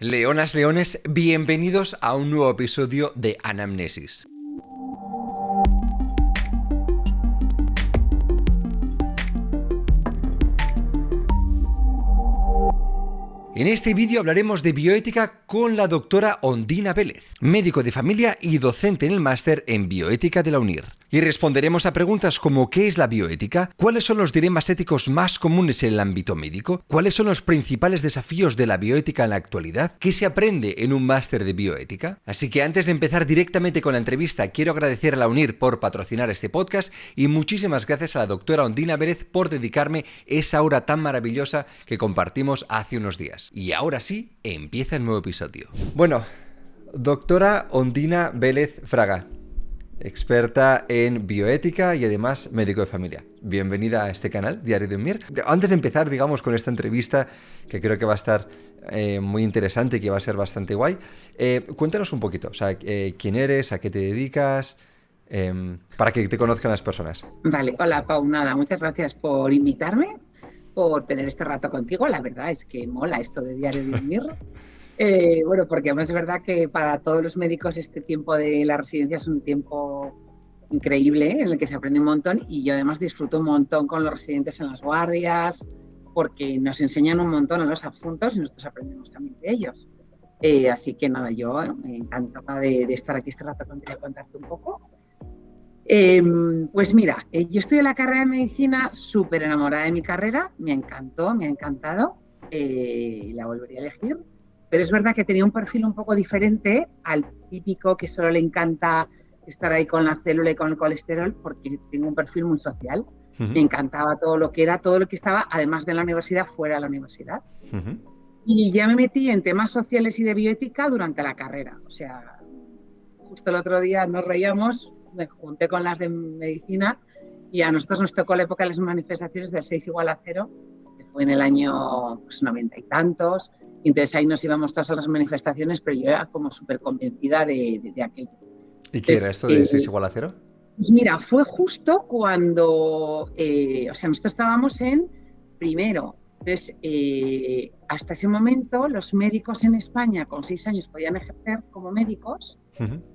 Leonas, leones, bienvenidos a un nuevo episodio de Anamnesis. En este vídeo hablaremos de bioética con la doctora Ondina Vélez, médico de familia y docente en el máster en bioética de la UNIR. Y responderemos a preguntas como ¿qué es la bioética? ¿Cuáles son los dilemas éticos más comunes en el ámbito médico? ¿Cuáles son los principales desafíos de la bioética en la actualidad? ¿Qué se aprende en un máster de bioética? Así que antes de empezar directamente con la entrevista, quiero agradecer a la UNIR por patrocinar este podcast y muchísimas gracias a la doctora Ondina Vélez por dedicarme esa hora tan maravillosa que compartimos hace unos días. Y ahora sí, empieza el nuevo episodio. Bueno, doctora Ondina Vélez Fraga, experta en bioética y además médico de familia. Bienvenida a este canal, Diario de UNIR. Antes de empezar, digamos, con esta entrevista, que creo que va a estar muy interesante y que va a ser bastante guay, cuéntanos un poquito, o sea, quién eres, a qué te dedicas, para que te conozcan las personas. Vale, hola Pau, nada, muchas gracias por invitarme, por tener este rato contigo. La verdad es que mola esto de Diario de UNIR. Bueno, porque además es verdad que para todos los médicos este tiempo de la residencia es un tiempo increíble, en el que se aprende un montón, y yo además disfruto un montón con los residentes en las guardias, porque nos enseñan un montón a los adjuntos y nosotros aprendemos también de ellos. Así que nada, yo encantada de estar aquí este rato contigo y contarte un poco. Pues mira, yo estoy en la carrera de medicina súper enamorada de mi carrera, me encantó, me ha encantado, la volvería a elegir, pero es verdad que tenía un perfil un poco diferente al típico que solo le encanta estar ahí con la célula y con el colesterol, porque tengo un perfil muy social. Me encantaba todo lo que estaba, además de la universidad, fuera de la universidad. Y ya me metí en temas sociales y de bioética durante la carrera. O sea, justo el otro día nos reíamos, me junté con las de medicina y a nosotros nos tocó la época de las manifestaciones del 6 igual a 0, que fue en el año 90 y tantos. Y entonces ahí nos íbamos todas a las manifestaciones, pero yo era como súper convencida de aquello. ¿Y qué era esto de 6 igual a 0? Pues mira, fue justo cuando, o sea, nosotros estábamos en primero. Entonces, hasta ese momento, los médicos en España con 6 años podían ejercer como médicos,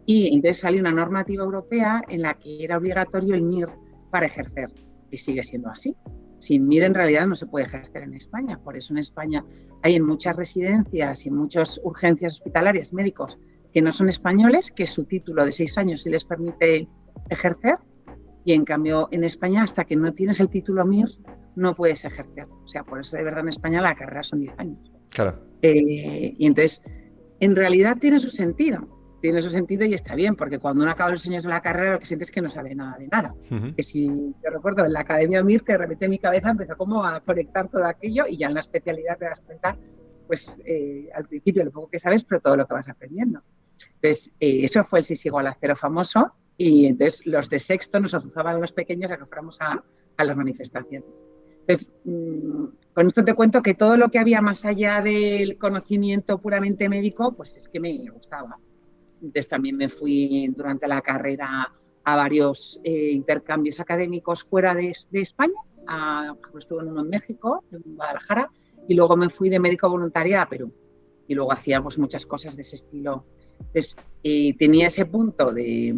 y entonces salió una normativa europea en la que era obligatorio el MIR para ejercer, y sigue siendo así. Sin MIR en realidad no se puede ejercer en España. Por eso en España hay en muchas residencias y en muchas urgencias hospitalarias médicos que no son españoles, que su título de 6 años sí les permite ejercer, y en cambio en España hasta que no tienes el título MIR no puedes ejercer. O sea, por eso de verdad en España la carrera son 10 años. Claro. Y entonces, en realidad tiene su sentido y está bien, porque cuando uno acaba los años de la carrera lo que sientes es que no sabe nada de nada. Que si yo recuerdo en la Academia MIR, que de repente mi cabeza empezó como a conectar todo aquello, y ya en la especialidad te das cuenta, pues al principio lo poco que sabes, pero todo lo que vas aprendiendo. Entonces, eso fue el 6 igual a 0 famoso, y entonces los de sexto nos azuzaban a los pequeños a que fuéramos a las manifestaciones. Entonces, con esto te cuento que todo lo que había más allá del conocimiento puramente médico, pues es que me gustaba. Entonces también me fui durante la carrera a varios intercambios académicos fuera de España. Por ejemplo, estuve en uno en México, en Guadalajara, y luego me fui de médico voluntaria a Perú. Y luego hacíamos muchas cosas de ese estilo. Entonces, tenía ese punto de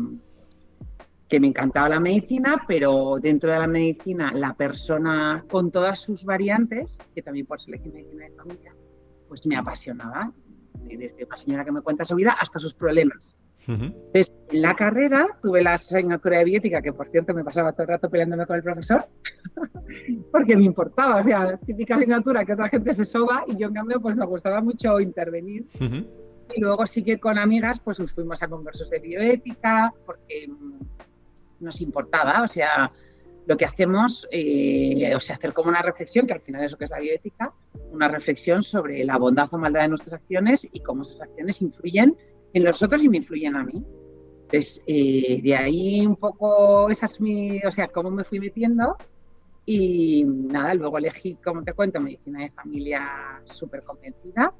que me encantaba la medicina, pero dentro de la medicina la persona con todas sus variantes, que también por eso elegí medicina de familia, pues me apasionaba, desde una señora que me cuenta su vida hasta sus problemas. Entonces, en la carrera tuve la asignatura de bioética, que por cierto me pasaba todo el rato peleándome con el profesor, porque me importaba, o sea, típica asignatura que otra gente se soba, y yo en cambio pues me gustaba mucho intervenir. Y luego sí que con amigas pues nos fuimos a congresos de bioética, porque nos importaba, o sea, lo que hacemos, o sea, hacer como una reflexión, que al final es lo que es la bioética, una reflexión sobre la bondad o maldad de nuestras acciones y cómo esas acciones influyen en los otros y me influyen a mí. Entonces, de ahí un poco, o sea, cómo me fui metiendo. Y nada, luego elegí, como te cuento, medicina de familia súper convencida.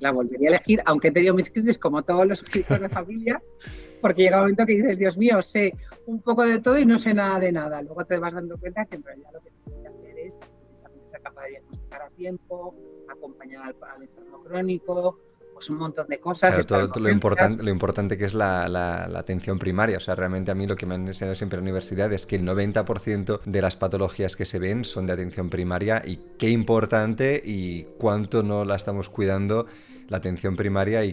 La volvería a elegir, aunque he tenido mis crisis como todos los médicos de familia, porque llega un momento que dices, Dios mío, sé un poco de todo y no sé nada de nada. Luego te vas dando cuenta que en realidad lo que tienes que hacer es precisamente ser capaz de diagnosticar a tiempo, acompañar al enfermo crónico, pues un montón de cosas. Claro, todo lo importante que es la atención primaria. O sea, realmente a mí lo que me han enseñado siempre en la universidad es que el 90% de las patologías que se ven son de atención primaria, y qué importante y cuánto no la estamos cuidando la atención primaria,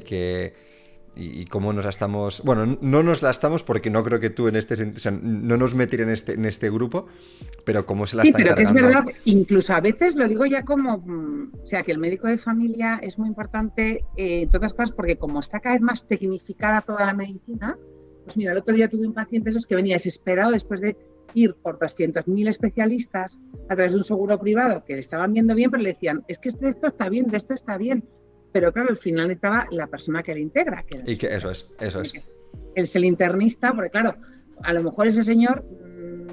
y cómo nos la estamos... Bueno, no nos la estamos, porque no creo que tú en este sentido... O sea, no nos meteré en este grupo, pero cómo se la están cargando. Sí, pero que es verdad, incluso a veces lo digo ya como... O sea, que el médico de familia es muy importante, entre otras cosas, porque como está cada vez más tecnificada toda la medicina, pues mira, el otro día tuve un paciente esos que venía desesperado después de ir por 200.000 especialistas a través de un seguro privado que le estaban viendo bien, pero le decían, es que de esto está bien, de esto está bien. Pero claro, al final estaba la persona que le integra. Y que eso es. Es el internista, porque claro, a lo mejor ese señor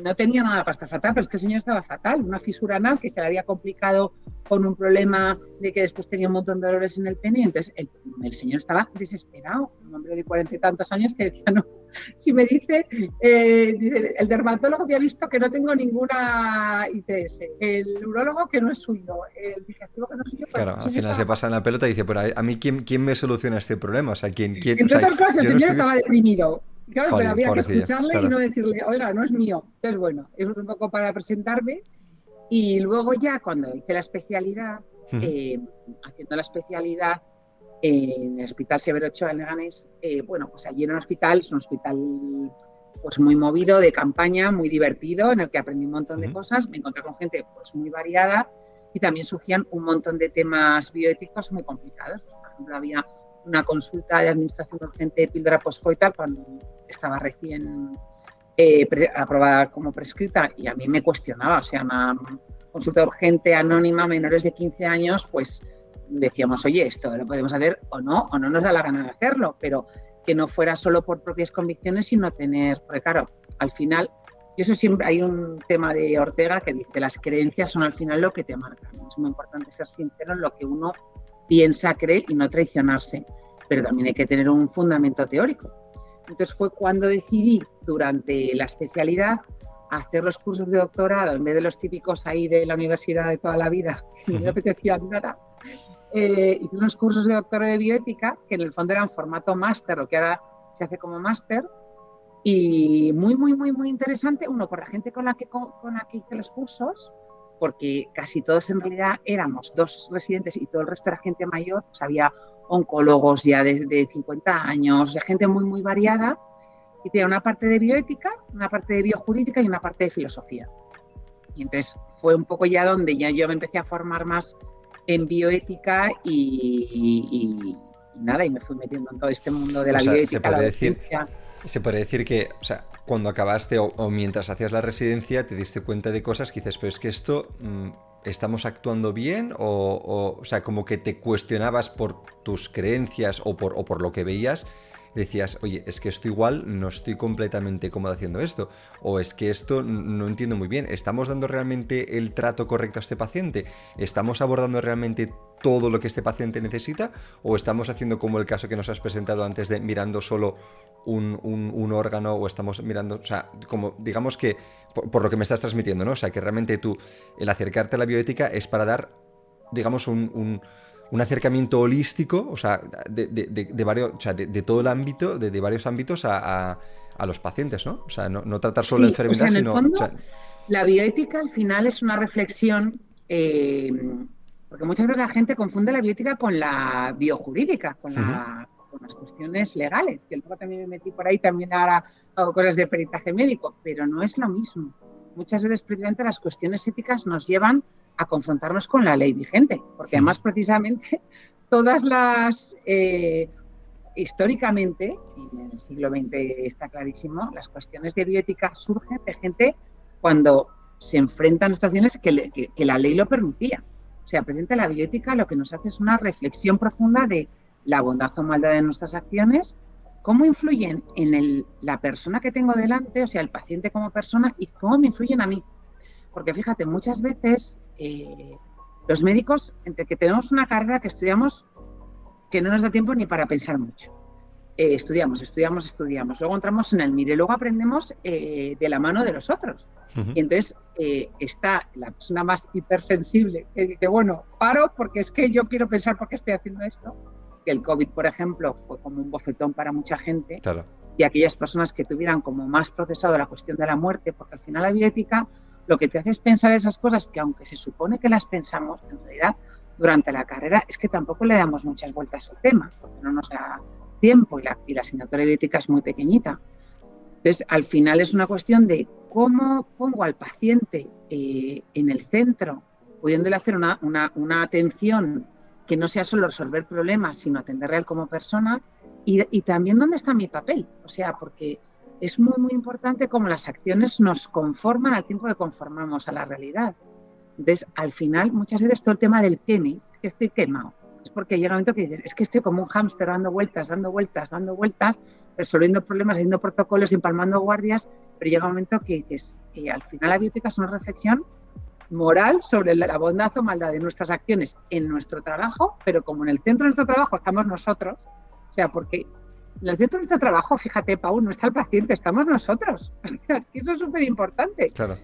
no tenía nada para estar fatal, pero es que el señor estaba fatal. Una fisura anal que se le había complicado con un problema de que después tenía un montón de dolores en el pene. Y entonces el señor estaba desesperado. Un hombre de 40 y tantos años que decía, no, si me dice el dermatólogo me ha visto que no tengo ninguna ITS, el urólogo que no es suyo, el digestivo que no es suyo. Claro, al final se pasa en la pelota y dice, pero a mí ¿quién me soluciona este problema? O sea, ¿quién? Entre otras cosas, el señor estaba deprimido. Claro, Joder, pero había que pobrecilla, escucharle, claro, y no decirle, oiga, no es mío. Entonces, bueno, eso es un poco para presentarme. Y luego ya cuando hice la especialidad, haciendo la especialidad en el Hospital Severo Ochoa en Leganés, bueno, pues allí era un hospital, es un hospital pues muy movido, de campaña, muy divertido, en el que aprendí un montón de cosas, me encontré con gente pues muy variada, y también surgían un montón de temas bioéticos muy complicados. Pues, por ejemplo, había una consulta de administración urgente de píldora poscoital cuando estaba recién aprobada como prescrita, y a mí me cuestionaba, o sea, una consulta urgente anónima, menores de 15 años, pues decíamos, oye, esto lo podemos hacer o no nos da la gana de hacerlo, pero que no fuera solo por propias convicciones, sino tener, porque claro, al final, y eso siempre hay un tema de Ortega que dice, las creencias son al final lo que te marcan. Es muy importante ser sincero en lo que uno piensa, cree y no traicionarse, pero también hay que tener un fundamento teórico. Entonces fue cuando decidí, durante la especialidad, hacer los cursos de doctorado, en vez de los típicos ahí de la universidad de toda la vida, que no me apetecían nada. Hice unos cursos de doctorado de bioética, que en el fondo eran formato máster, lo que ahora se hace como máster, y muy, muy, muy, muy interesante, uno, por la gente con la que hice los cursos, porque casi todos en realidad éramos 2 residentes y todo el resto era gente mayor, pues había oncólogos ya de 50 años, o sea, gente muy, muy variada, y tenía una parte de bioética, una parte de biojurídica y una parte de filosofía. Y entonces fue un poco ya donde ya yo me empecé a formar más en bioética y nada, y me fui metiendo en todo este mundo de la bioética. Se puede decir que, o sea, cuando acabaste o mientras hacías la residencia te diste cuenta de cosas que dices, pero es que esto, ¿estamos actuando bien? O sea, como que te cuestionabas por tus creencias o por lo que veías, decías, oye, es que esto igual no estoy completamente cómodo haciendo esto, o es que esto no entiendo muy bien, ¿estamos dando realmente el trato correcto a este paciente? ¿Estamos abordando realmente todo lo que este paciente necesita? ¿O estamos haciendo como el caso que nos has presentado antes de mirando solo un órgano, o estamos mirando, o sea, como digamos que por lo que me estás transmitiendo, ¿no? O sea, que realmente tú, el acercarte a la bioética es para dar, digamos, un acercamiento holístico, o sea, de varios, o sea, de todo el ámbito, de varios ámbitos a los pacientes, ¿no? O sea, no tratar solo la enfermedad, o sea, en sino... el fondo, o sea, la bioética al final es una reflexión, porque muchas veces la gente confunde la bioética con la biojurídica, con las cuestiones legales, que luego también me metí por ahí, también ahora hago cosas de peritaje médico, pero no es lo mismo. Muchas veces precisamente las cuestiones éticas nos llevan a confrontarnos con la ley vigente, porque además precisamente todas las, históricamente, y en el siglo XX está clarísimo, las cuestiones de bioética surgen de gente cuando se enfrentan a situaciones que la ley lo permitía. O sea, precisamente la bioética lo que nos hace es una reflexión profunda de la bondad o maldad de nuestras acciones, cómo influyen en la persona que tengo delante, o sea, el paciente como persona, y cómo me influyen a mí. Porque fíjate, muchas veces los médicos, entre que tenemos una carrera que estudiamos que no nos da tiempo ni para pensar mucho. Estudiamos. Luego entramos en el MIR y luego aprendemos de la mano de los otros. Y entonces está la persona más hipersensible que dice, bueno, paro porque es que yo quiero pensar por qué estoy haciendo esto. que el COVID, por ejemplo, fue como un bofetón para mucha gente. Claro. Y aquellas personas que tuvieran como más procesado la cuestión de la muerte, porque al final la bioética lo que te hace es pensar esas cosas que, aunque se supone que las pensamos, en realidad durante la carrera es que tampoco le damos muchas vueltas al tema, porque no nos da tiempo y la asignatura de bioética es muy pequeñita. Entonces, al final es una cuestión de cómo pongo al paciente en el centro, pudiéndole hacer una atención que no sea solo resolver problemas, sino atenderle a él como persona, y también dónde está mi papel. O sea, porque es muy, muy importante cómo las acciones nos conforman al tiempo que conformamos a la realidad. Entonces, al final, muchas veces todo el tema del queme, es que estoy quemado. Es porque llega un momento que dices, es que estoy como un hámster dando vueltas, resolviendo problemas, haciendo protocolos, empalmando guardias, pero llega un momento que dices, al final la bioética es una reflexión moral sobre la bondad o maldad de nuestras acciones en nuestro trabajo, pero como en el centro de nuestro trabajo estamos nosotros, o sea, porque en el centro de nuestro trabajo, fíjate, Pau, no está el paciente, estamos nosotros. Es que eso es súper importante. Claro.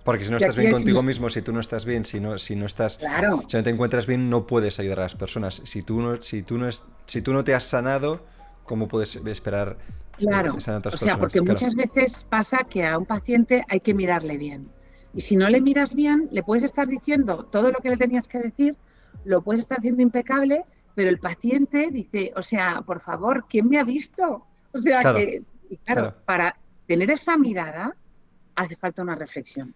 Porque si no estás bien contigo mismo, si tú no estás bien, si no estás, claro. Si no te encuentras bien, no puedes ayudar a las personas. Si tú no te has sanado, ¿cómo puedes esperar claro, sanar a otras personas? O sea, porque muchas veces pasa que a un paciente hay que mirarle bien. Y si no le miras bien, le puedes estar diciendo todo lo que le tenías que decir, lo puedes estar haciendo impecable, pero el paciente dice, o sea, por favor, ¿quién me ha visto? O sea, claro, claro, para tener esa mirada hace falta una reflexión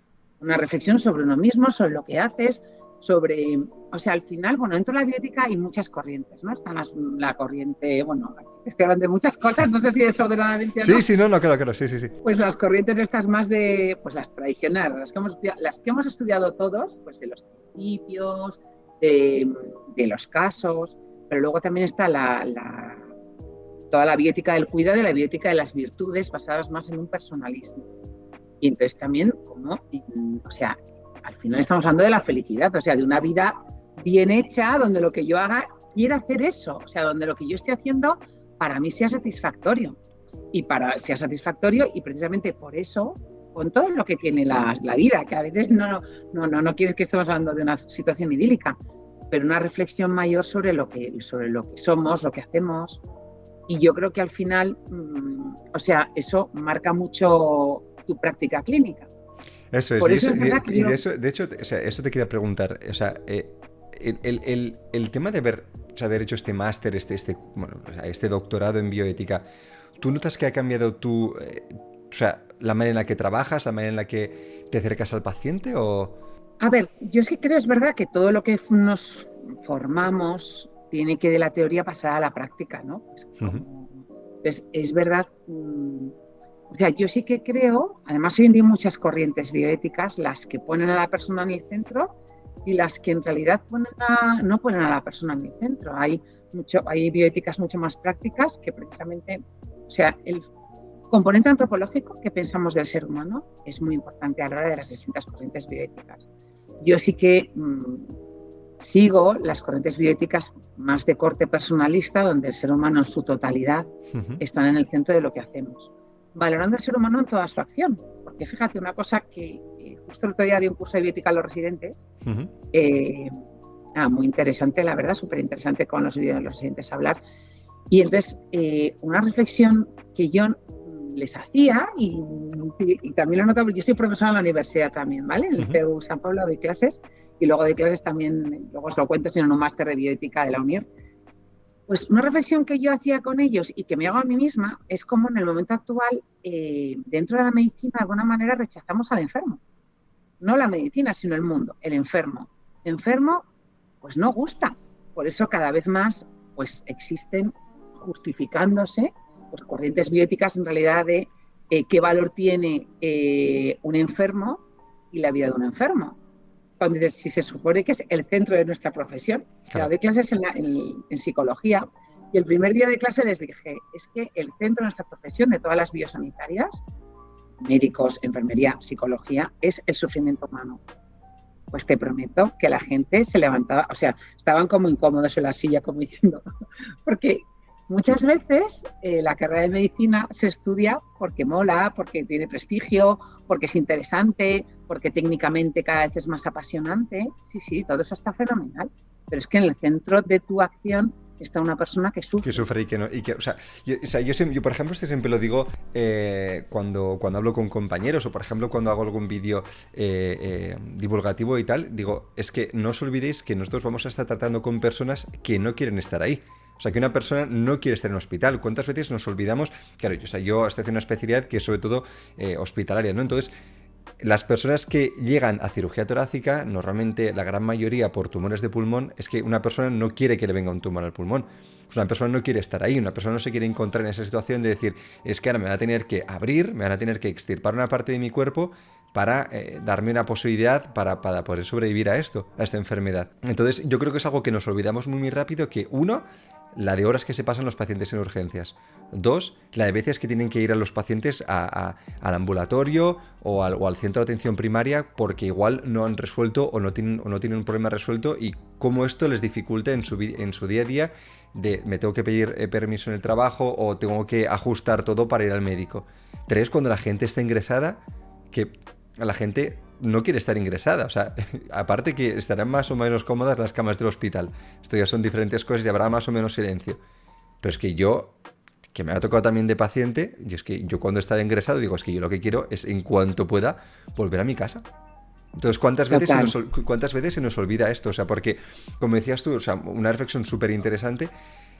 sobre uno mismo, sobre lo que haces, sobre, o sea, al final, bueno, dentro de la bioética hay muchas corrientes, ¿no? Está la corriente, bueno, estoy hablando de muchas cosas, no sé si desordenadamente o no. Sí, no, claro, sí. Pues las corrientes estas más de, pues las tradicionales, las que hemos estudiado todos, pues de los principios, de los casos, pero luego también está toda la bioética del cuidado y la bioética de las virtudes basadas más en un personalismo. Y entonces también, o sea, al final estamos hablando de la felicidad, o sea, de una vida bien hecha, donde lo que yo haga quiera hacer eso, o sea, donde lo que yo esté haciendo para mí sea satisfactorio. Y sea satisfactorio, y precisamente por eso, con todo lo que tiene la vida, que a veces no quiero que estemos hablando de una situación idílica, pero una reflexión mayor sobre lo que somos, lo que hacemos. Y yo creo que al final, o sea, eso marca mucho tu práctica clínica. Eso es. Por eso es verdad que de hecho, o sea, eso te quería preguntar. O sea, el tema de haber hecho este máster, este doctorado en bioética, ¿tú notas que ha cambiado o sea, la manera en la que trabajas, la manera en la que te acercas al paciente o...? A ver, yo es que creo, es verdad que todo lo que nos formamos tiene que de la teoría pasar a la práctica, ¿no? Entonces, es verdad, o sea, yo sí que creo, además hoy en día hay muchas corrientes bioéticas, las que ponen a la persona en el centro y las que en realidad no ponen a la persona en el centro. Hay bioéticas mucho más prácticas que precisamente, o sea, el componente antropológico que pensamos del ser humano es muy importante a la hora de las distintas corrientes bioéticas. Yo sí que sigo las corrientes bioéticas más de corte personalista, donde el ser humano en su totalidad están en el centro de lo que hacemos, valorando al ser humano en toda su acción. Porque fíjate, una cosa que justo el otro día di un curso de bioética a los residentes, muy interesante, la verdad, súper interesante con los residentes hablar. Y entonces, una reflexión que yo les hacía y también lo noto, porque yo soy profesora en la universidad también, ¿vale? En el CEU San Pablo doy clases y luego doy clases también, luego os lo cuento, sino en un máster de bioética de la UNIR. Pues una reflexión que yo hacía con ellos y que me hago a mí misma es cómo en el momento actual, dentro de la medicina, de alguna manera rechazamos al enfermo. No la medicina, sino el mundo, el enfermo. Enfermo, pues no gusta. Por eso cada vez más pues existen, justificándose, pues corrientes bioéticas en realidad de qué valor tiene un enfermo y la vida de un enfermo. Cuando dices, si se supone que es el centro de nuestra profesión. Claro, doy clases en psicología y el primer día de clase les dije, es que el centro de nuestra profesión, de todas las biosanitarias, médicos, enfermería, psicología, es el sufrimiento humano. Pues te prometo que la gente se levantaba, o sea, estaban como incómodos en la silla, como diciendo, porque muchas veces la carrera de medicina se estudia porque mola, porque tiene prestigio, porque es interesante, porque técnicamente cada vez es más apasionante. Sí, todo eso está fenomenal. Pero es que en el centro de tu acción está una persona que sufre. Que sufre y que no. Yo, por ejemplo, siempre lo digo cuando hablo con compañeros o, por ejemplo, cuando hago algún vídeo divulgativo y tal, digo, es que no os olvidéis que nosotros vamos a estar tratando con personas que no quieren estar ahí. O sea, que una persona no quiere estar en un hospital. ¿Cuántas veces nos olvidamos? Claro, yo estoy haciendo una especialidad que es sobre todo hospitalaria, ¿no? Entonces, las personas que llegan a cirugía torácica, normalmente la gran mayoría por tumores de pulmón, es que una persona no quiere que le venga un tumor al pulmón. Pues una persona no quiere estar ahí, una persona no se quiere encontrar en esa situación de decir, es que ahora me van a tener que abrir, me van a tener que extirpar una parte de mi cuerpo para darme una posibilidad para poder sobrevivir a esta enfermedad. Entonces, yo creo que es algo que nos olvidamos muy rápido, que uno, la de horas que se pasan los pacientes en urgencias. 2, la de veces que tienen que ir a los pacientes al ambulatorio o al centro de atención primaria porque igual no han resuelto o no tienen un problema resuelto, y cómo esto les dificulta en su día a día de me tengo que pedir permiso en el trabajo o tengo que ajustar todo para ir al médico. 3, cuando la gente está ingresada, que la gente no quiere estar ingresada, o sea, aparte que estarán más o menos cómodas las camas del hospital, esto ya son diferentes cosas y habrá más o menos silencio, pero es que que me ha tocado también de paciente, y es que yo cuando estaba ingresado digo, es que yo lo que quiero es en cuanto pueda volver a mi casa. Entonces, ¿cuántas veces se nos olvida esto? O sea, porque, como decías tú, o sea, una reflexión súper interesante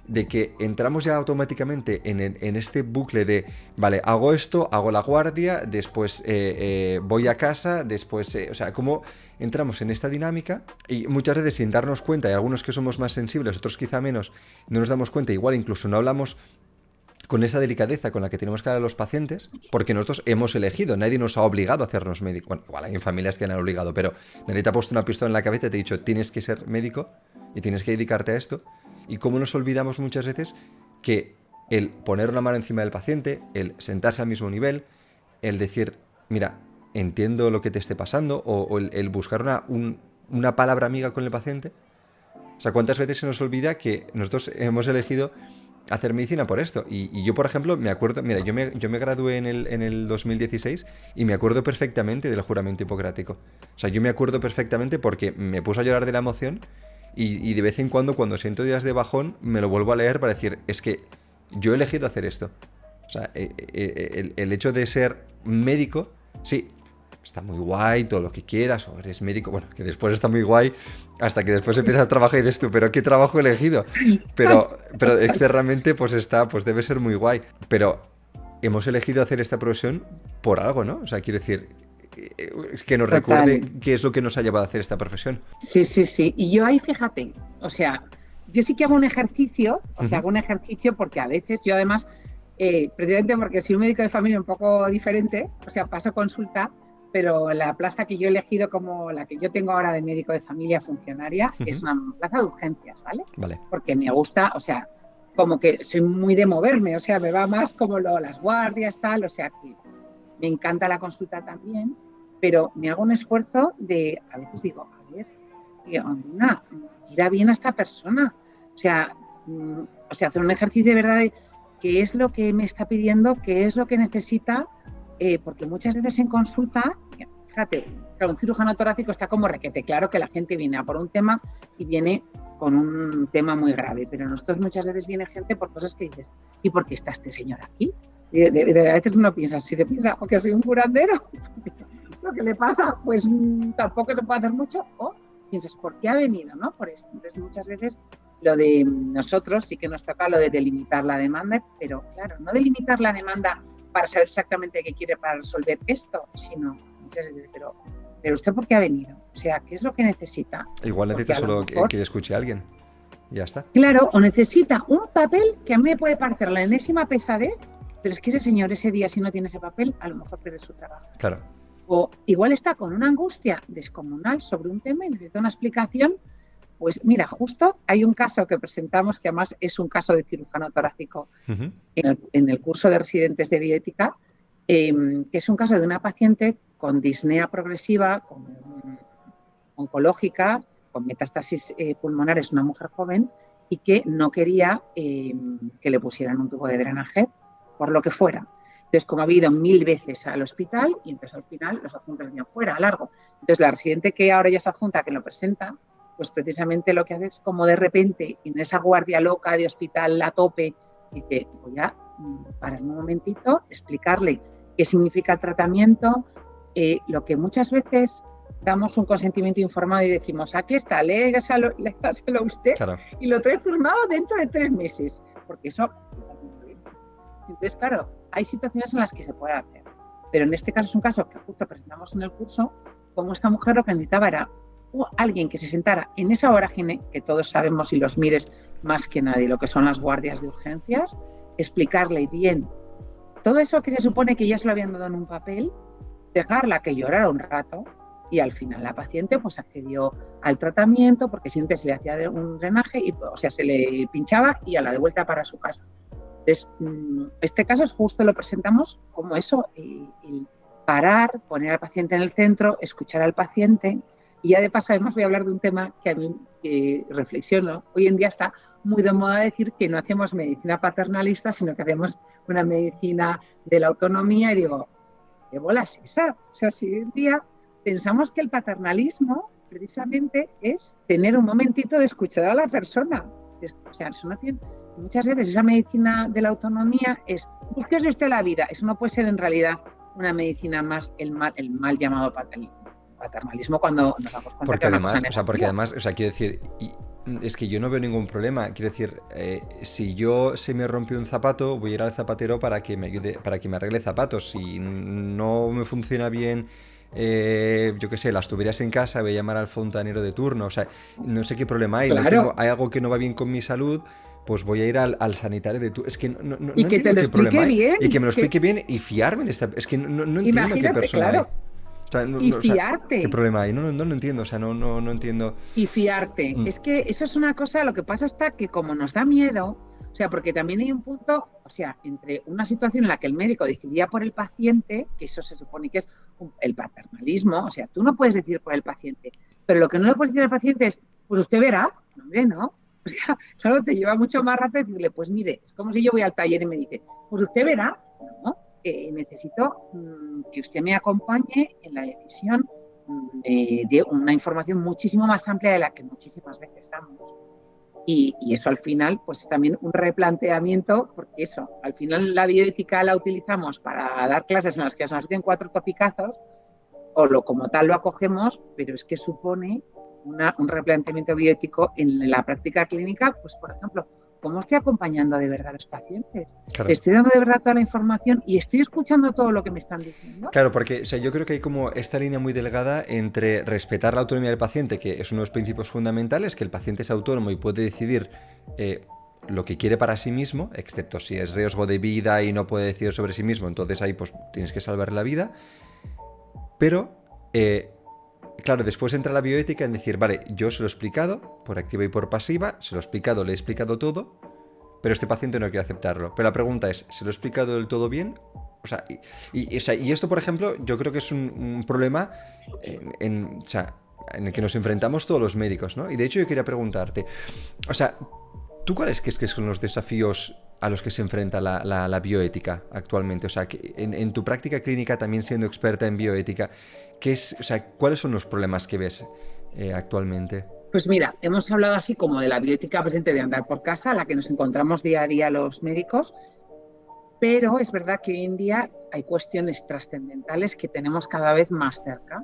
de que entramos ya automáticamente en este bucle de, vale, hago esto, hago la guardia, después voy a casa, después, o sea, cómo entramos en esta dinámica y muchas veces sin darnos cuenta, y algunos que somos más sensibles, otros quizá menos, no nos damos cuenta, igual incluso no hablamos con esa delicadeza con la que tenemos que hablar a los pacientes, porque nosotros hemos elegido, nadie nos ha obligado a hacernos médicos. Bueno, igual hay familias que han obligado, pero nadie te ha puesto una pistola en la cabeza y te ha dicho, tienes que ser médico y tienes que dedicarte a esto. Y cómo nos olvidamos muchas veces que el poner una mano encima del paciente, el sentarse al mismo nivel, el decir, mira, entiendo lo que te esté pasando, o el buscar una palabra amiga con el paciente. O sea, ¿cuántas veces se nos olvida que nosotros hemos elegido hacer medicina por esto? Y yo, por ejemplo, me acuerdo, mira, yo me gradué en el 2016 y me acuerdo perfectamente del juramento hipocrático. O sea, yo me acuerdo perfectamente porque me puse a llorar de la emoción y de vez en cuando siento días de bajón, me lo vuelvo a leer para decir, es que yo he elegido hacer esto. O sea, el hecho de ser médico, sí, está muy guay, todo lo que quieras, o eres médico, bueno, que después está muy guay, hasta que después empiezas a trabajar y dices tú, pero ¿qué trabajo he elegido? Pero externamente pues debe ser muy guay. Pero hemos elegido hacer esta profesión por algo, ¿no? O sea, quiero decir, que nos recuerde qué es lo que nos ha llevado a hacer esta profesión. Sí. Y yo ahí, fíjate, o sea, yo sí que hago un ejercicio, hago un ejercicio porque a veces yo además, precisamente porque soy un médico de familia un poco diferente, o sea, paso consulta, pero la plaza que yo he elegido como la que yo tengo ahora de médico de familia funcionaria es una plaza de urgencias, ¿vale? Porque me gusta, o sea, como que soy muy de moverme, o sea, me va más como las guardias, tal, o sea, que me encanta la consulta también, pero me hago un esfuerzo de, a veces digo, a ver, Ondina, mira bien a esta persona, o sea, hacer un ejercicio de verdad de qué es lo que me está pidiendo, qué es lo que necesita. Porque muchas veces en consulta, fíjate, un cirujano torácico está como requete, claro que la gente viene a por un tema y viene con un tema muy grave, pero nosotros muchas veces viene gente por cosas que dices, ¿y por qué está este señor aquí? A veces uno piensa, si se piensa, o que soy un curandero, lo que le pasa, pues tampoco se puede hacer mucho, o piensas, ¿por qué ha venido? ¿No? Por esto. Entonces muchas veces lo de nosotros sí que nos toca lo de delimitar la demanda, pero claro, no delimitar la demanda para saber exactamente qué quiere para resolver esto, sino muchas veces, pero ¿usted por qué ha venido? O sea, ¿qué es lo que necesita? Igual necesita solo que escuche a alguien y ya está. Claro, o necesita un papel que a mí me puede parecer la enésima pesadez, pero es que ese señor ese día, si no tiene ese papel, a lo mejor pierde su trabajo. Claro. O igual está con una angustia descomunal sobre un tema y necesita una explicación. Pues mira, justo hay un caso que presentamos que además es un caso de cirujano torácico en el curso de residentes de bioética, que es un caso de una paciente con disnea progresiva, oncológica, con metástasis pulmonares, una mujer joven, y que no quería que le pusieran un tubo de drenaje, por lo que fuera. Entonces, como ha ido 1000 veces al hospital, y entonces al final los adjuntos venían fuera, a largo. Entonces, la residente que ahora ya es adjunta, que lo presenta, pues precisamente lo que hace es como de repente, en esa guardia loca de hospital a tope, dice, voy a parar un momentito, explicarle qué significa el tratamiento, lo que muchas veces damos un consentimiento informado y decimos, aquí está, léaselo usted, Claro. y lo trae firmado dentro de 3 meses, porque eso... Entonces, claro, hay situaciones en las que se puede hacer, pero en este caso es un caso que justo presentamos en el curso, como esta mujer lo que necesitaba era alguien que se sentara en esa vorágine, que todos sabemos y los mires más que nadie, lo que son las guardias de urgencias, explicarle bien todo eso que se supone que ya se lo habían dado en un papel, dejarla que llorara un rato y al final la paciente pues accedió al tratamiento porque siempre se le hacía un drenaje, y, o sea, se le pinchaba y a la de vuelta para su casa. Entonces, este caso es justo, lo presentamos como eso, el parar, poner al paciente en el centro, escuchar al paciente. Y ya de paso, además, voy a hablar de un tema que a mí reflexiono. Hoy en día está muy de moda decir que no hacemos medicina paternalista, sino que hacemos una medicina de la autonomía. Y digo, ¿qué bola es esa? O sea, si hoy en día pensamos que el paternalismo precisamente es tener un momentito de escuchar a la persona. O sea, eso no tiene... Muchas veces esa medicina de la autonomía es, búsquese usted la vida. Eso no puede ser en realidad una medicina más el mal llamado paternalismo cuando nos damos cuenta porque que además, quiero decir, es que yo no veo ningún problema. Quiero decir, si yo se me rompió un zapato, voy a ir al zapatero para que me ayude, para que me arregle zapatos. Si no me funciona bien, yo qué sé, las tuberías en casa, voy a llamar al fontanero de turno. O sea, no sé qué problema hay. Claro. Hay algo que no va bien con mi salud, pues voy a ir al sanitario de turno. Es que no y que entiendo te lo qué problema hay. bien, Y que me lo explique bien y fiarme de esta... Es que no entiendo qué persona claro, hay. O sea, y fiarte. ¿qué problema hay? No lo entiendo, o sea, no entiendo. Y fiarte. Es que eso es una cosa, lo que pasa está que como nos da miedo, o sea, porque también hay un punto, o sea, entre una situación en la que el médico decidía por el paciente, que eso se supone que es el paternalismo, o sea, tú no puedes decir por el paciente, pero lo que no le puedes decir al paciente es, pues usted verá, hombre, ¿no? O sea, solo te lleva mucho más rato decirle, pues mire, es como si yo voy al taller y me dice, pues usted verá, ¿no? Necesito que usted me acompañe en la decisión de una información muchísimo más amplia de la que muchísimas veces damos. Y eso al final, pues también un replanteamiento, porque eso, al final la bioética la utilizamos para dar clases en las que se nos hacen 4 topicazos, o como tal lo acogemos, pero es que supone un replanteamiento bioético en la práctica clínica, pues por ejemplo, ¿cómo estoy acompañando de verdad a los pacientes? Claro. ¿Estoy dando de verdad toda la información y estoy escuchando todo lo que me están diciendo? Claro, porque o sea, yo creo que hay como esta línea muy delgada entre respetar la autonomía del paciente, que es uno de los principios fundamentales, que el paciente es autónomo y puede decidir lo que quiere para sí mismo, excepto si es riesgo de vida y no puede decidir sobre sí mismo, entonces ahí pues tienes que salvar la vida. Pero, claro, después entra la bioética en decir, vale, yo se lo he explicado, por activa y por pasiva, se lo he explicado, le he explicado todo, pero este paciente no quiere aceptarlo. Pero la pregunta es, ¿se lo he explicado del todo bien? O sea, y esto, por ejemplo, yo creo que es un problema en el que nos enfrentamos todos los médicos, ¿no? Y de hecho yo quería preguntarte, o sea, ¿tú cuáles crees que son los desafíos a los que se enfrenta la bioética actualmente? O sea, que en tu práctica clínica, también siendo experta en bioética, ¿cuáles son los problemas que ves actualmente? Pues mira, hemos hablado así como de la bioética presente de andar por casa, a la que nos encontramos día a día los médicos, pero es verdad que hoy en día hay cuestiones trascendentales que tenemos cada vez más cerca,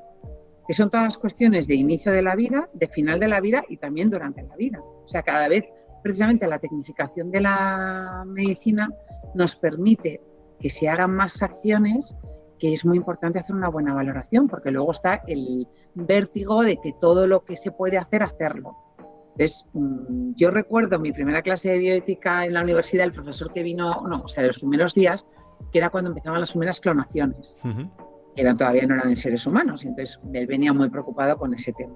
que son todas las cuestiones de inicio de la vida, de final de la vida y también durante la vida. O sea, cada vez precisamente la tecnificación de la medicina nos permite que se hagan más acciones, que es muy importante hacer una buena valoración, porque luego está el vértigo de que todo lo que se puede hacer, hacerlo. Entonces, yo recuerdo mi primera clase de bioética en la universidad, el profesor que vino, de los primeros días, que era cuando empezaban las primeras clonaciones. Todavía no eran en seres humanos, y entonces él venía muy preocupado con ese tema.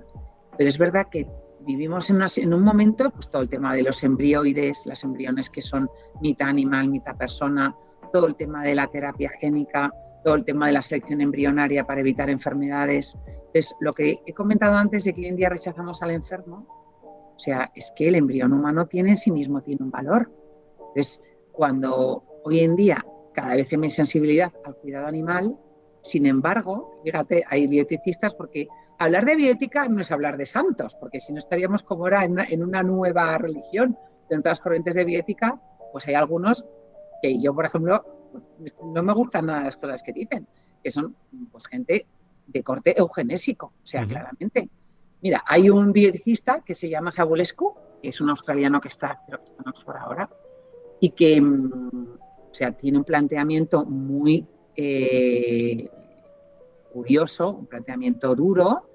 Pero es verdad que vivimos en un momento, pues todo el tema de los embrioides, las embriones que son mitad animal, mitad persona, todo el tema de la terapia génica, todo el tema de la selección embrionaria para evitar enfermedades. Entonces, lo que he comentado antes de que hoy en día rechazamos al enfermo, o sea, es que el embrión humano tiene en sí mismo tiene un valor. Entonces, cuando hoy en día cada vez hay más sensibilidad al cuidado animal, sin embargo, fíjate, hay bioeticistas porque hablar de bioética no es hablar de santos, porque si no estaríamos como ahora en una nueva religión. Dentro de las corrientes de bioética, pues hay algunos que yo, por ejemplo, no me gustan nada las cosas que dicen, que son pues gente de corte eugenésico, o sea, claramente. Mira, hay un bioeticista que se llama Sabulescu, que es un australiano que creo que está en Oxford ahora, y que, o sea, tiene un planteamiento muy curioso, un planteamiento duro,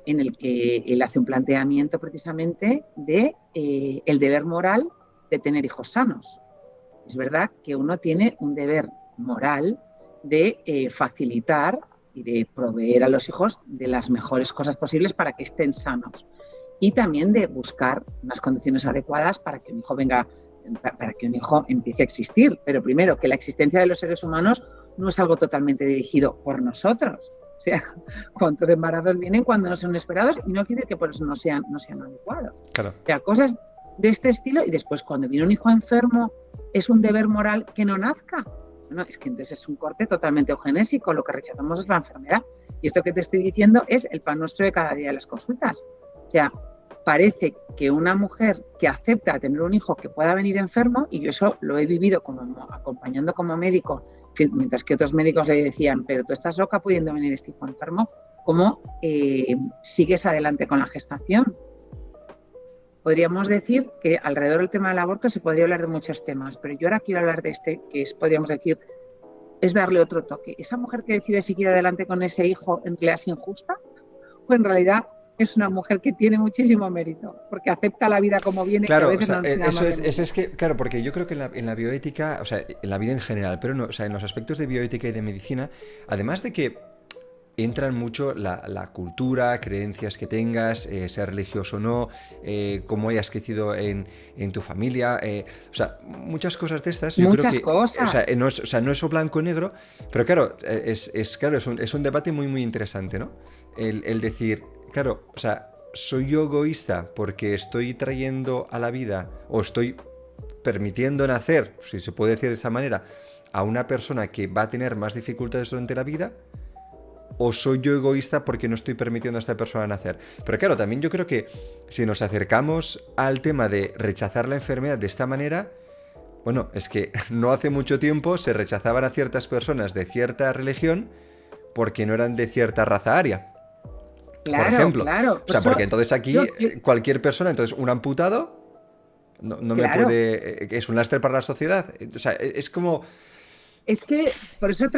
en el que él hace un planteamiento precisamente de el deber moral de tener hijos sanos. Es verdad que uno tiene un deber moral de facilitar y de proveer a los hijos de las mejores cosas posibles para que estén sanos, y también de buscar unas condiciones adecuadas para que un hijo empiece a existir. Pero primero, que la existencia de los seres humanos no es algo totalmente dirigido por nosotros. O sea, cuántos embarazos vienen cuando no son esperados, y no quiere decir que por eso no sean adecuados. Claro. O sea, cosas de este estilo. Y después, cuando viene un hijo enfermo, ¿es un deber moral que no nazca? Bueno, es que entonces es un corte totalmente eugenésico. Lo que rechazamos es la enfermedad. Y esto que te estoy diciendo es el pan nuestro de cada día de las consultas. O sea, parece que una mujer que acepta tener un hijo que pueda venir enfermo, y yo eso lo he vivido acompañando como médico, mientras que otros médicos le decían, pero tú estás loca pudiendo venir este hijo enfermo, ¿cómo sigues adelante con la gestación? Podríamos decir que alrededor del tema del aborto se podría hablar de muchos temas, pero yo ahora quiero hablar de este, que es, podríamos decir, es darle otro toque. ¿Esa mujer que decide seguir adelante con ese hijo en realidad es injusta? ¿O en realidad es una mujer que tiene muchísimo mérito, porque acepta la vida como viene? Claro, que a veces eso es que, claro, porque yo creo que en la bioética, o sea, en la vida en general, pero no, o sea, en los aspectos de bioética y de medicina, además de que entran mucho la cultura, creencias que tengas, sea religioso o no, cómo hayas crecido en tu familia, o sea, muchas cosas de estas. Yo creo que, cosas. O sea, no es o blanco o negro, pero claro, es un debate muy, muy interesante, ¿no? El decir, claro, o sea, ¿soy yo egoísta porque estoy trayendo a la vida o estoy permitiendo nacer, si se puede decir de esa manera, a una persona que va a tener más dificultades durante la vida? ¿O soy yo egoísta porque no estoy permitiendo a esta persona nacer? Pero claro, también yo creo que si nos acercamos al tema de rechazar la enfermedad de esta manera, bueno, es que no hace mucho tiempo se rechazaban a ciertas personas de cierta religión porque no eran de cierta raza aria. Claro, por ejemplo. Claro. O sea, porque entonces aquí cualquier persona, entonces un amputado no me puede... Es un lastre para la sociedad. O sea, es como... Es que, por eso el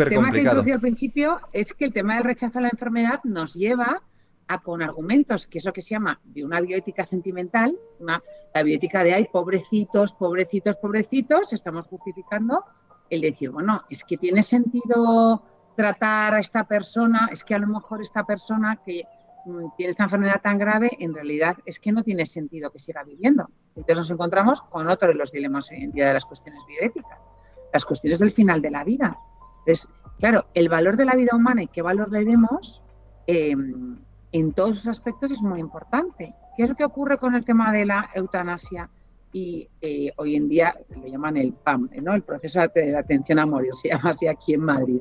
tema que introducí al principio es que el tema del rechazo a la enfermedad nos lleva a, con argumentos, que es lo que se llama de una bioética sentimental, la bioética de, ay, pobrecitos, pobrecitos, pobrecitos, estamos justificando el decir, bueno, es que tiene sentido tratar a esta persona, es que a lo mejor esta persona que tiene esta enfermedad tan grave, en realidad es que no tiene sentido que siga viviendo. Entonces nos encontramos con otro de los dilemas hoy en día de las cuestiones bioéticas, las cuestiones del final de la vida. Entonces, claro, el valor de la vida humana y qué valor le demos en todos sus aspectos es muy importante. ¿Qué es lo que ocurre con el tema de la eutanasia? Y hoy en día lo llaman el PAM, ¿no? El proceso de atención a morir, se llama así aquí en Madrid.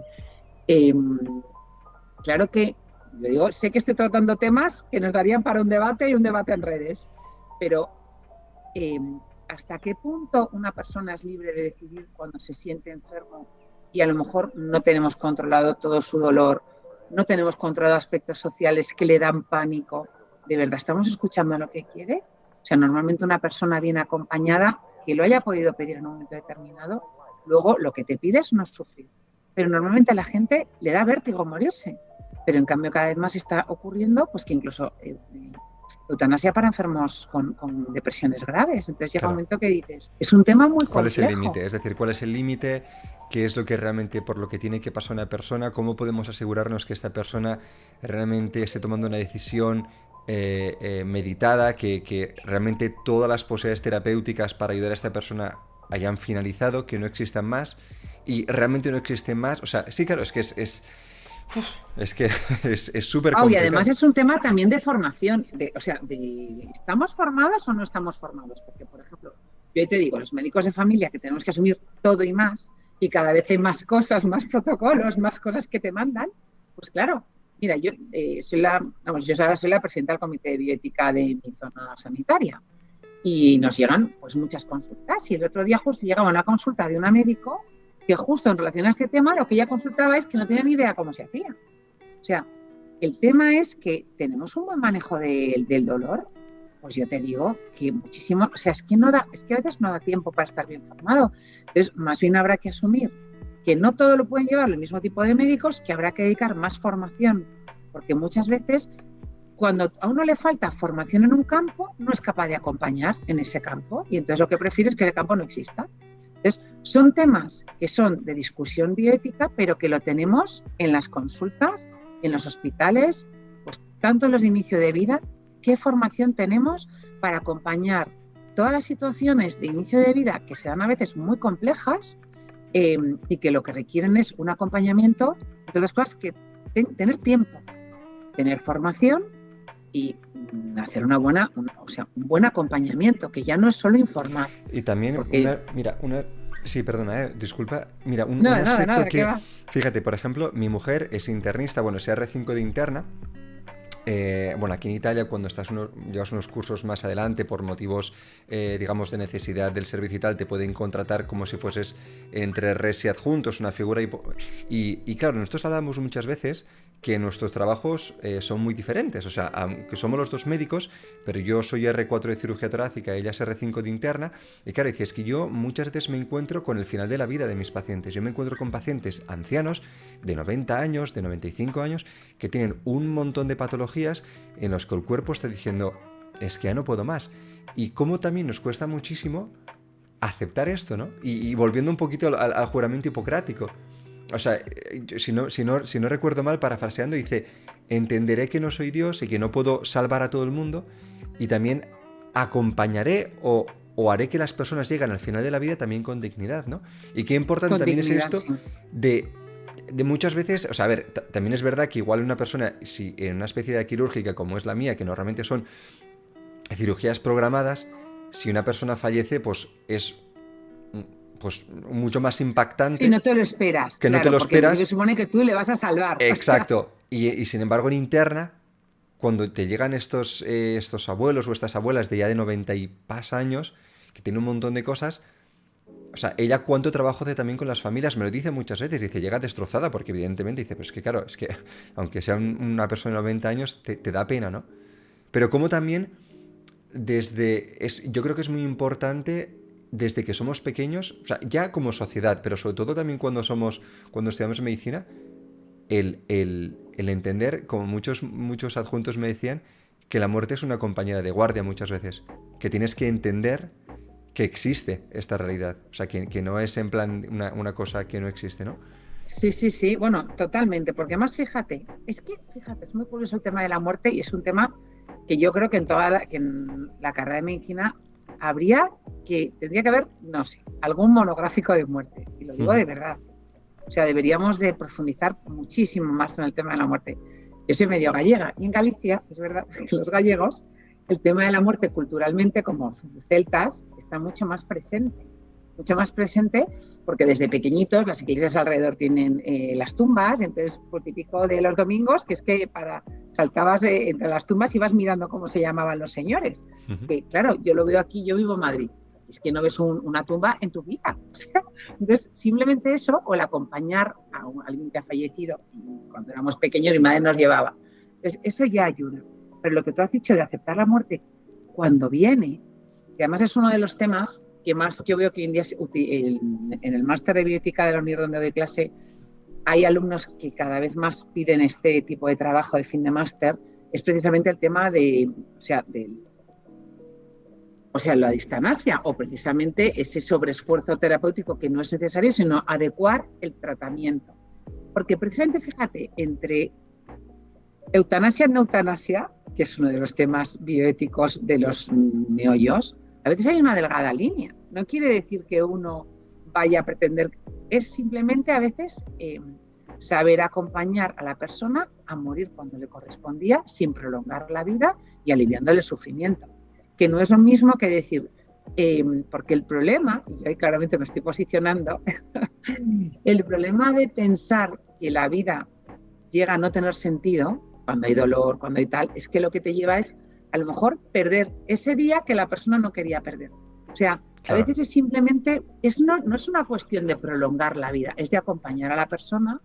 Claro que, yo digo, sé que estoy tratando temas que nos darían para un debate y un debate en redes, pero ¿hasta qué punto una persona es libre de decidir cuando se siente enfermo y a lo mejor no tenemos controlado todo su dolor, no tenemos controlado aspectos sociales que le dan pánico? ¿De verdad estamos escuchando lo que quiere? O sea, normalmente una persona bien acompañada, que lo haya podido pedir en un momento determinado, luego lo que te pide es no sufrir. Pero normalmente a la gente le da vértigo morirse. Pero en cambio cada vez más está ocurriendo pues que incluso eutanasia para enfermos con depresiones graves. Entonces llega un momento que dices, es un tema muy complejo. ¿Cuál es el límite? Es decir, ¿cuál es el límite? ¿Qué es lo que realmente, por lo que tiene que pasar una persona? ¿Cómo podemos asegurarnos que esta persona realmente esté tomando una decisión meditada, que realmente todas las posibilidades terapéuticas para ayudar a esta persona hayan finalizado, que no existan más y realmente no existen más? O sea, sí, claro, es que es súper complicado. Y además es un tema también de formación, ¿estamos formados o no estamos formados? Porque, por ejemplo, yo te digo, los médicos de familia que tenemos que asumir todo y cada vez hay más cosas, más protocolos, más cosas que te mandan, pues claro, Mira, yo ahora soy la presidenta del comité de bioética de mi zona sanitaria y nos llegan pues muchas consultas. Y el otro día justo llegaba una consulta de una médico que justo en relación a este tema lo que ella consultaba es que no tenía ni idea cómo se hacía. O sea, el tema es que tenemos un buen manejo del dolor. Pues yo te digo que muchísimo, o sea, es que a veces no da tiempo para estar bien formado. Entonces, más bien habrá que asumir que no todo lo pueden llevar el mismo tipo de médicos, que habrá que dedicar más formación, porque muchas veces cuando a uno le falta formación en un campo, no es capaz de acompañar en ese campo y entonces lo que prefiere es que el campo no exista. Entonces, son temas que son de discusión bioética, pero que lo tenemos en las consultas, en los hospitales, pues tanto en los de inicio de vida. ¿Qué formación tenemos para acompañar todas las situaciones de inicio de vida que se dan a veces muy complejas y que lo que requieren es un acompañamiento, entre otras cosas, que tener tiempo, tener formación y hacer un buen acompañamiento, que ya no es solo informar. Y también, porque... Sí, perdona, disculpa. Mira, un aspecto nada, que... Fíjate, por ejemplo, mi mujer es internista, bueno, es R5 de interna. Bueno, aquí en Italia cuando llevas unos cursos más adelante por motivos, digamos, de necesidad del servicio y tal, te pueden contratar como si fueses entre res y adjuntos, una figura y claro, nosotros hablamos muchas veces que nuestros trabajos son muy diferentes, o sea, aunque somos los dos médicos, pero yo soy R4 de cirugía torácica, ella es R5 de interna, y claro, dice, es que yo muchas veces me encuentro con el final de la vida de mis pacientes, yo me encuentro con pacientes ancianos de 90 años, de 95 años, que tienen un montón de patologías en los que el cuerpo está diciendo, es que ya no puedo más, y cómo también nos cuesta muchísimo aceptar esto, ¿no? Y volviendo un poquito al juramento hipocrático. O sea, si no recuerdo mal, parafraseando, dice, entenderé que no soy Dios y que no puedo salvar a todo el mundo y también acompañaré o haré que las personas lleguen al final de la vida también con dignidad, ¿no? Y qué importante también es esto sí. de muchas veces, o sea, a ver, también es verdad que igual una persona, si en una especie quirúrgica como es la mía, que normalmente son cirugías programadas, si una persona fallece, pues es... pues mucho más impactante. Sí, no te lo esperas. Que claro, no te lo esperas. Se supone que tú le vas a salvar. Exacto. Y sin embargo, en interna, cuando te llegan estos abuelos o estas abuelas de ya de 90 y más años, que tienen un montón de cosas, o sea, ella cuánto trabajo hace también con las familias, me lo dice muchas veces, dice, llega destrozada, porque evidentemente dice, pues que claro, es que aunque sea una persona de 90 años, te da pena, ¿no? Pero como también, yo creo que es muy importante desde que somos pequeños, o sea, ya como sociedad, pero sobre todo también cuando estudiamos medicina, el entender, como muchos adjuntos me decían, que la muerte es una compañera de guardia muchas veces, que tienes que entender que existe esta realidad, o sea, que no es en plan una cosa que no existe, ¿no? Sí, bueno, totalmente, porque además fíjate, es muy curioso el tema de la muerte y es un tema que yo creo que en la carrera de medicina tendría que haber, no sé, algún monográfico de muerte, y lo digo de verdad. O sea, deberíamos de profundizar muchísimo más en el tema de la muerte. Yo soy medio gallega y en Galicia, es verdad que los gallegos, el tema de la muerte culturalmente, como celtas, está mucho más presente porque desde pequeñitos las iglesias alrededor tienen las tumbas, entonces pues típico de los domingos, que es que saltabas entre las tumbas y ibas mirando cómo se llamaban los señores. Que claro, yo lo veo aquí, yo vivo en Madrid, es que no ves una tumba en tu vida. O sea, entonces, simplemente eso, o el acompañar a alguien que ha fallecido, cuando éramos pequeños mi madre nos llevaba. Entonces, eso ya ayuda. Pero lo que tú has dicho de aceptar la muerte cuando viene, que además es uno de los temas que más yo veo que hoy en día en el máster de bioética de la UNIR donde doy clase, hay alumnos que cada vez más piden este tipo de trabajo de fin de máster, es precisamente el tema la distanasia o precisamente ese sobreesfuerzo terapéutico que no es necesario, sino adecuar el tratamiento. Porque precisamente, fíjate, entre eutanasia y no eutanasia, que es uno de los temas bioéticos de los meollos, a veces hay una delgada línea. No quiere decir que uno vaya a pretender, es simplemente a veces saber acompañar a la persona a morir cuando le correspondía, sin prolongar la vida y aliviándole el sufrimiento. Que no es lo mismo que decir, porque el problema, y yo ahí claramente me estoy posicionando, el problema de pensar que la vida llega a no tener sentido, cuando hay dolor, cuando hay tal, es que lo que te lleva es a lo mejor perder ese día que la persona no quería perder. O sea, Claro. a veces es simplemente, no es una cuestión de prolongar la vida, es de acompañar a la persona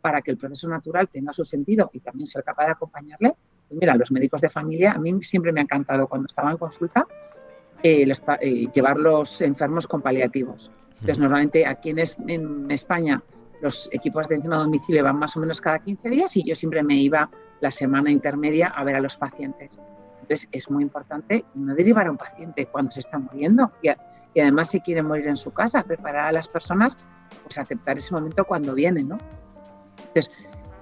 para que el proceso natural tenga su sentido y también ser capaz de acompañarle. Pues mira, los médicos de familia, a mí siempre me ha encantado cuando estaba en consulta llevar los enfermos con paliativos. Entonces, normalmente aquí en España los equipos de atención a domicilio van más o menos cada 15 días y yo siempre me iba la semana intermedia a ver a los pacientes. Entonces, es muy importante no derivar a un paciente cuando se está muriendo y además si quiere morir en su casa, preparar a las personas, pues aceptar ese momento cuando viene, ¿no? Entonces,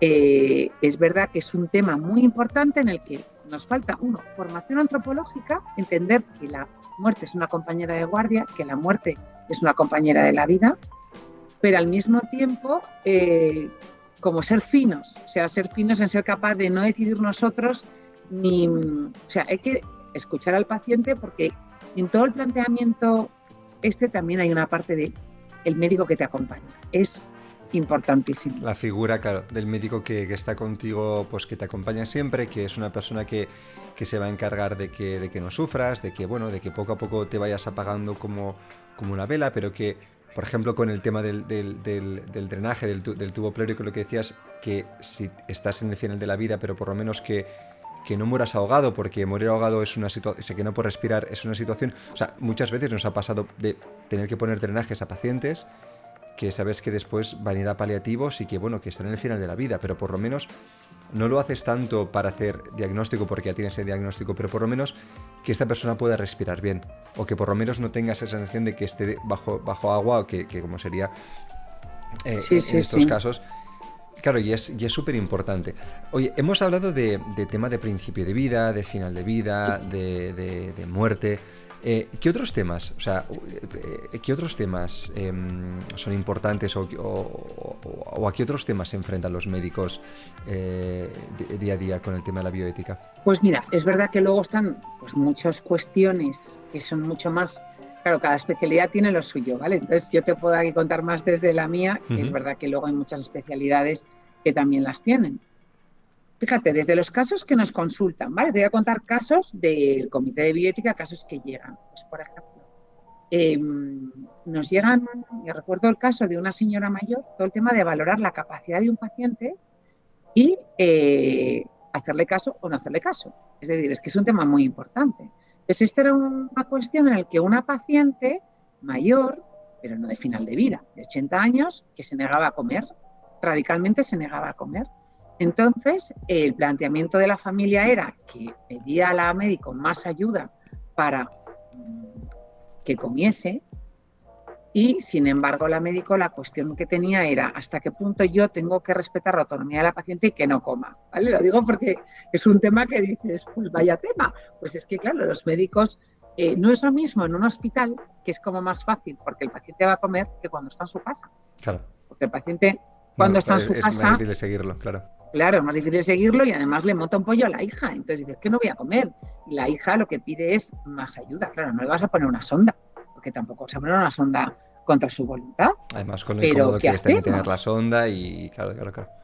es verdad que es un tema muy importante en el que nos falta, formación antropológica, entender que la muerte es una compañera de guardia, que la muerte es una compañera de la vida, pero al mismo tiempo, como ser finos, o sea, ser finos en ser capaz de no decidir nosotros o sea, hay que escuchar al paciente porque en todo el planteamiento también hay una parte de el médico que te acompaña. Es importantísimo. La figura, claro, del médico que está contigo, pues que te acompaña siempre, que es una persona que se va a encargar de que no sufras, de que poco a poco te vayas apagando como una vela, pero que, por ejemplo, con el tema del drenaje, del tubo pleurico, lo que decías, que si estás en el final de la vida, pero por lo menos que no mueras ahogado, porque morir ahogado es una situación, o sea, que no puedes respirar es una situación, o sea, muchas veces nos ha pasado de tener que poner drenajes a pacientes que sabes que después van a ir a paliativos y que, bueno, que están en el final de la vida, pero por lo menos no lo haces tanto para hacer diagnóstico porque ya tienes el diagnóstico, pero por lo menos que esta persona pueda respirar bien, o que por lo menos no tengas esa sensación de que esté bajo agua, o que como sería en estos casos. Claro, y es súper importante. Oye, hemos hablado de tema de principio de vida, de final de vida, de muerte. ¿Qué otros temas, son importantes o a qué otros temas se enfrentan los médicos día a día con el tema de la bioética? Pues mira, es verdad que luego están pues muchas cuestiones que son mucho más. Claro, cada especialidad tiene lo suyo, ¿vale? Entonces yo te puedo aquí contar más desde la mía, que es verdad que luego hay muchas especialidades que también las tienen. Fíjate, desde los casos que nos consultan, ¿vale? Te voy a contar casos del Comité de Bioética, casos que llegan. Pues, por ejemplo, nos llegan, yo recuerdo el caso de una señora mayor, todo el tema de valorar la capacidad de un paciente y hacerle caso o no hacerle caso. Es decir, es que es un tema muy importante. Entonces, esta era una cuestión en la que una paciente mayor, pero no de final de vida, de 80 años, que se negaba a comer, radicalmente se negaba a comer. Entonces, el planteamiento de la familia era que pedía a la médico más ayuda para que comiese y, sin embargo, la médico la cuestión que tenía era hasta qué punto yo tengo que respetar la autonomía de la paciente y que no coma, ¿vale? Lo digo porque es un tema que dices, pues vaya tema. Pues es que, claro, los médicos no es lo mismo en un hospital, que es como más fácil porque el paciente va a comer, que cuando está en su casa. Claro. Porque el paciente, cuando está en su casa... Es más difícil seguirlo, claro. Claro, es más difícil seguirlo y además le monta un pollo a la hija. Entonces dices, ¿qué no voy a comer? Y la hija lo que pide es más ayuda. Claro, no le vas a poner una sonda, porque tampoco se pone una sonda contra su voluntad. Además, con lo incómodo que es también tener la sonda y claro.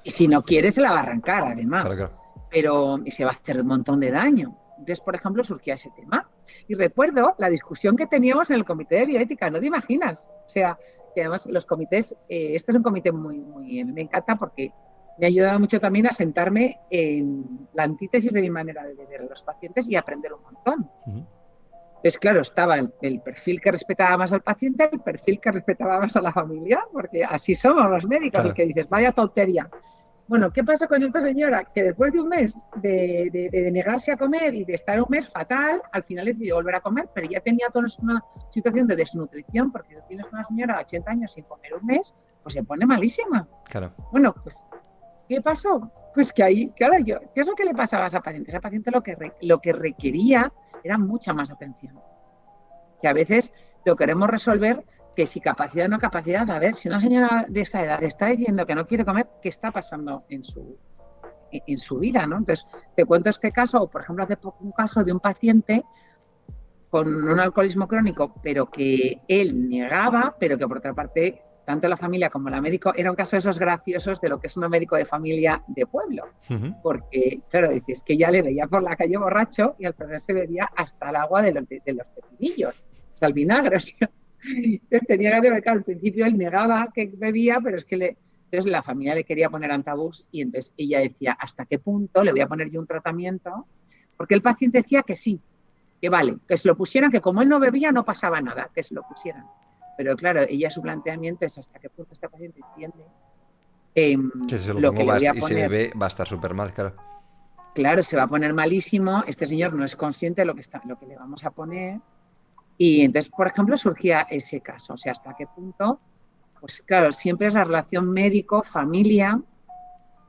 Y si no quiere, se la va a arrancar, además. Claro. Pero y se va a hacer un montón de daño. Entonces, por ejemplo, surgía ese tema. Y recuerdo la discusión que teníamos en el Comité de Bioética, no te imaginas. O sea, que además los comités, este es un comité muy me encanta porque me ha ayudado mucho también a sentarme en la antítesis de mi manera de ver a los pacientes y aprender un montón. Entonces, claro, estaba el perfil que respetaba más al paciente, el perfil que respetaba más a la familia, porque así somos los médicos, claro. El que dices, vaya tontería. Bueno, ¿qué pasa con esta señora? Que después de un mes de negarse a comer y de estar un mes fatal, al final decidió volver a comer, pero ya tenía toda una situación de desnutrición, porque si tienes una señora de 80 años sin comer un mes, pues se pone malísima. Claro. Bueno, pues, ¿qué pasó? Pues que ahí, claro, ¿qué es lo que le pasaba a esa paciente? Esa paciente lo que requería era mucha más atención. Que a veces lo queremos resolver que si capacidad o no capacidad, a ver, si una señora de esta edad está diciendo que no quiere comer, ¿qué está pasando en su vida, ¿no? Entonces, te cuento este caso, o por ejemplo, hace poco un caso de un paciente con un alcoholismo crónico, pero que él negaba, pero que por otra parte tanto la familia como la médico, era un caso de esos graciosos de lo que es un médico de familia de pueblo. Porque, claro, dices que ya le veía por la calle borracho y al parecer se bebía hasta el agua de los pepinillos, hasta el vinagre. O sea, entonces tenía que ver que al principio él negaba que bebía, pero es que entonces la familia le quería poner antabús y entonces ella decía, ¿hasta qué punto le voy a poner yo un tratamiento? Porque el paciente decía que sí, que vale, que se lo pusieran, que como él no bebía no pasaba nada, que se lo pusieran. Pero claro, ella su planteamiento es hasta qué punto este paciente entiende Que si se lo lo pongo que le voy a y se poner. bebe va a estar súper mal, claro. Claro, se va a poner malísimo, este señor no es consciente de lo que le vamos a poner. Y entonces, por ejemplo, surgía ese caso, o sea, hasta qué punto, pues claro, siempre es la relación médico, familia,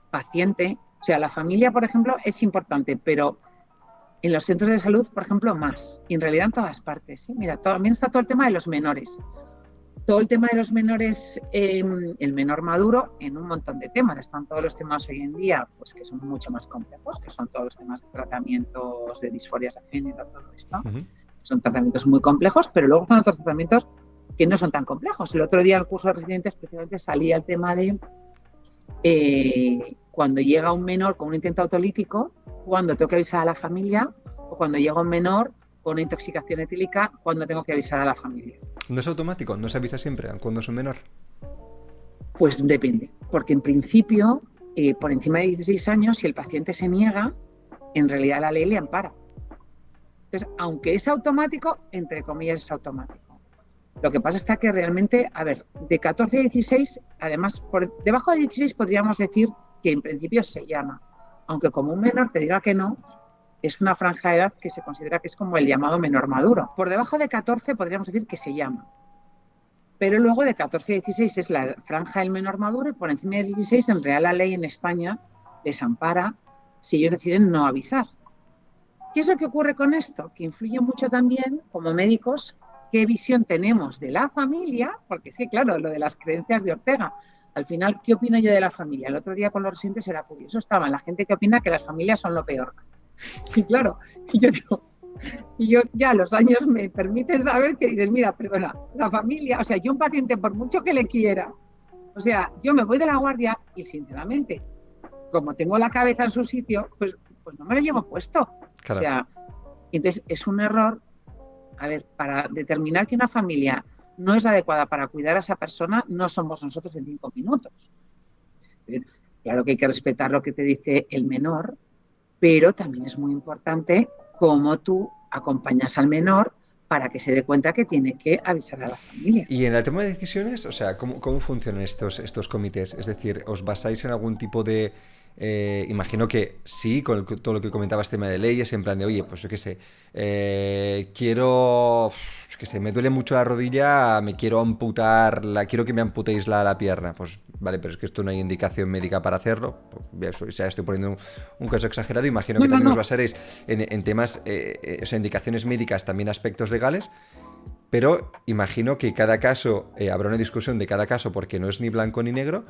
paciente. O sea, la familia, por ejemplo, es importante, pero en los centros de salud, por ejemplo, más. Y en realidad en todas partes. ¿Sí? Mira, también está todo el tema de los menores. Todo el tema de los menores, el menor maduro, en un montón de temas. Están todos los temas hoy en día, pues que son mucho más complejos, que son todos los temas de tratamientos de disforias de género, todo esto. Son tratamientos muy complejos, pero luego están otros tratamientos que no son tan complejos. El otro día en el curso de residentes precisamente salía el tema de cuando llega un menor con un intento autolítico, cuando tengo que avisar a la familia, o cuando llega un menor con una intoxicación etílica, cuando tengo que avisar a la familia. ¿No es automático? ¿No se avisa siempre cuando es un menor? Pues depende, porque en principio, por encima de 16 años, si el paciente se niega, en realidad la ley le ampara. Entonces, aunque es automático, entre comillas es automático. Lo que pasa está que realmente, a ver, de 14 a 16, además, por debajo de 16 podríamos decir que en principio se llama, aunque como un menor te diga que no, es una franja de edad que se considera que es como el llamado menor maduro. Por debajo de 14 podríamos decir que se llama, pero luego de 14 a 16 es la franja del menor maduro y por encima de 16 en realidad la ley en España les ampara si ellos deciden no avisar. ¿Qué es lo que ocurre con esto? Que influye mucho también, como médicos, qué visión tenemos de la familia, porque es que, claro, lo de las creencias de Ortega, al final, ¿qué opino yo de la familia? El otro día con los residentes era curioso, estaba la gente que opina que las familias son lo peor. Y claro, yo ya a los años me permiten saber que dices, mira, perdona, la familia, o sea, yo un paciente, por mucho que le quiera, o sea, yo me voy de la guardia y sinceramente, como tengo la cabeza en su sitio, pues no me lo llevo puesto. Claro. O sea, entonces es un error, a ver, para determinar que una familia no es la adecuada para cuidar a esa persona, no somos nosotros en 5 minutos. Entonces, claro que hay que respetar lo que te dice el menor, pero también es muy importante cómo tú acompañas al menor para que se dé cuenta que tiene que avisar a la familia. Y en el tema de decisiones, o sea, ¿cómo funcionan estos comités? Es decir, ¿os basáis en algún tipo de... imagino que sí, con todo lo que comentabas, tema de leyes, en plan de, oye, pues yo qué sé, me duele mucho la rodilla, me quiero amputar, quiero que me amputéis la pierna, pues vale, pero es que esto no hay indicación médica para hacerlo, pues, o sea, estoy poniendo un caso exagerado, imagino que también os basaréis en temas, o sea, indicaciones médicas, también aspectos legales, pero imagino que cada caso, habrá una discusión de cada caso porque no es ni blanco ni negro.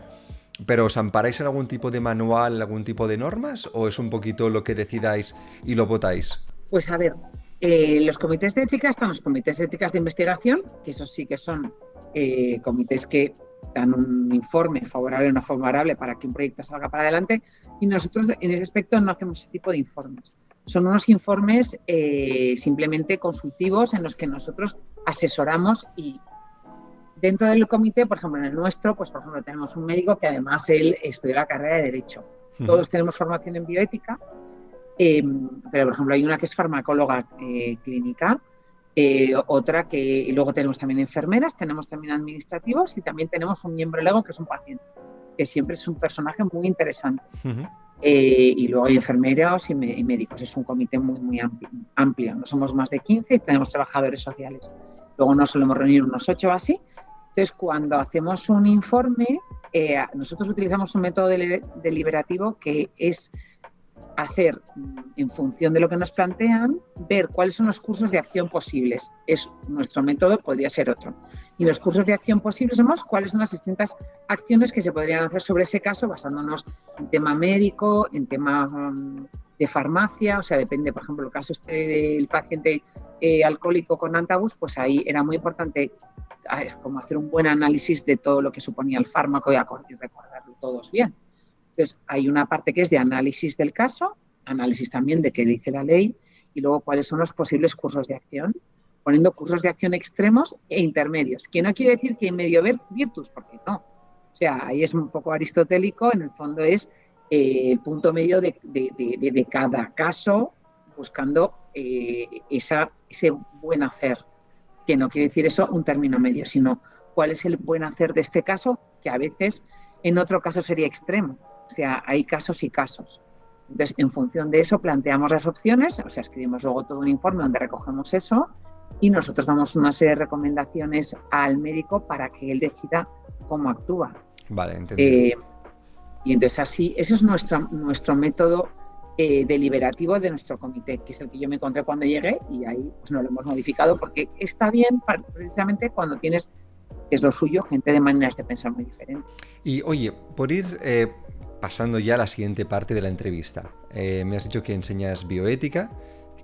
¿Pero os amparáis en algún tipo de manual, algún tipo de normas? ¿O es un poquito lo que decidáis y lo votáis? Pues a ver, los comités de ética están los comités de éticas de investigación, que esos sí que son comités que dan un informe favorable o no favorable para que un proyecto salga para adelante, y nosotros en ese aspecto no hacemos ese tipo de informes. Son unos informes simplemente consultivos en los que nosotros asesoramos y dentro del comité, por ejemplo, en el nuestro, pues por ejemplo tenemos un médico que además él estudió la carrera de Derecho. Todos tenemos formación en bioética, pero por ejemplo hay una que es farmacóloga clínica, otra que, y luego tenemos también enfermeras, tenemos también administrativos y también tenemos un miembro lego que es un paciente, que siempre es un personaje muy interesante. Y luego hay enfermeros y médicos. Es un comité muy amplio. No somos más de 15 y tenemos trabajadores sociales. Luego nos solemos reunir unos 8 o así. Entonces, cuando hacemos un informe, nosotros utilizamos un método deliberativo que es hacer, en función de lo que nos plantean, ver cuáles son los cursos de acción posibles. Es nuestro método, podría ser otro. Y los cursos de acción posibles somos cuáles son las distintas acciones que se podrían hacer sobre ese caso, basándonos en tema médico, en tema de farmacia, o sea, depende, por ejemplo, el caso del paciente alcohólico con antabus, pues ahí era muy importante como hacer un buen análisis de todo lo que suponía el fármaco y recordarlo todos bien. Entonces, hay una parte que es de análisis del caso, análisis también de qué dice la ley y luego cuáles son los posibles cursos de acción, poniendo cursos de acción extremos e intermedios, que no quiere decir que en medio virtus, porque no. O sea, ahí es un poco aristotélico, en el fondo es el punto medio de cada caso, buscando ese buen hacer, que no quiere decir eso un término medio, sino cuál es el buen hacer de este caso, que a veces en otro caso sería extremo. O sea, hay casos y casos. Entonces, en función de eso, planteamos las opciones, o sea, escribimos luego todo un informe donde recogemos eso y nosotros damos una serie de recomendaciones al médico para que él decida cómo actúa. Vale, entendido. Y entonces así, ese es nuestro método deliberativo de nuestro comité, que es el que yo me encontré cuando llegué y ahí pues no lo hemos modificado porque está bien precisamente cuando tienes, que es lo suyo, gente de maneras de pensar muy diferentes. Y oye, por ir pasando ya a la siguiente parte de la entrevista, me has dicho que enseñas bioética,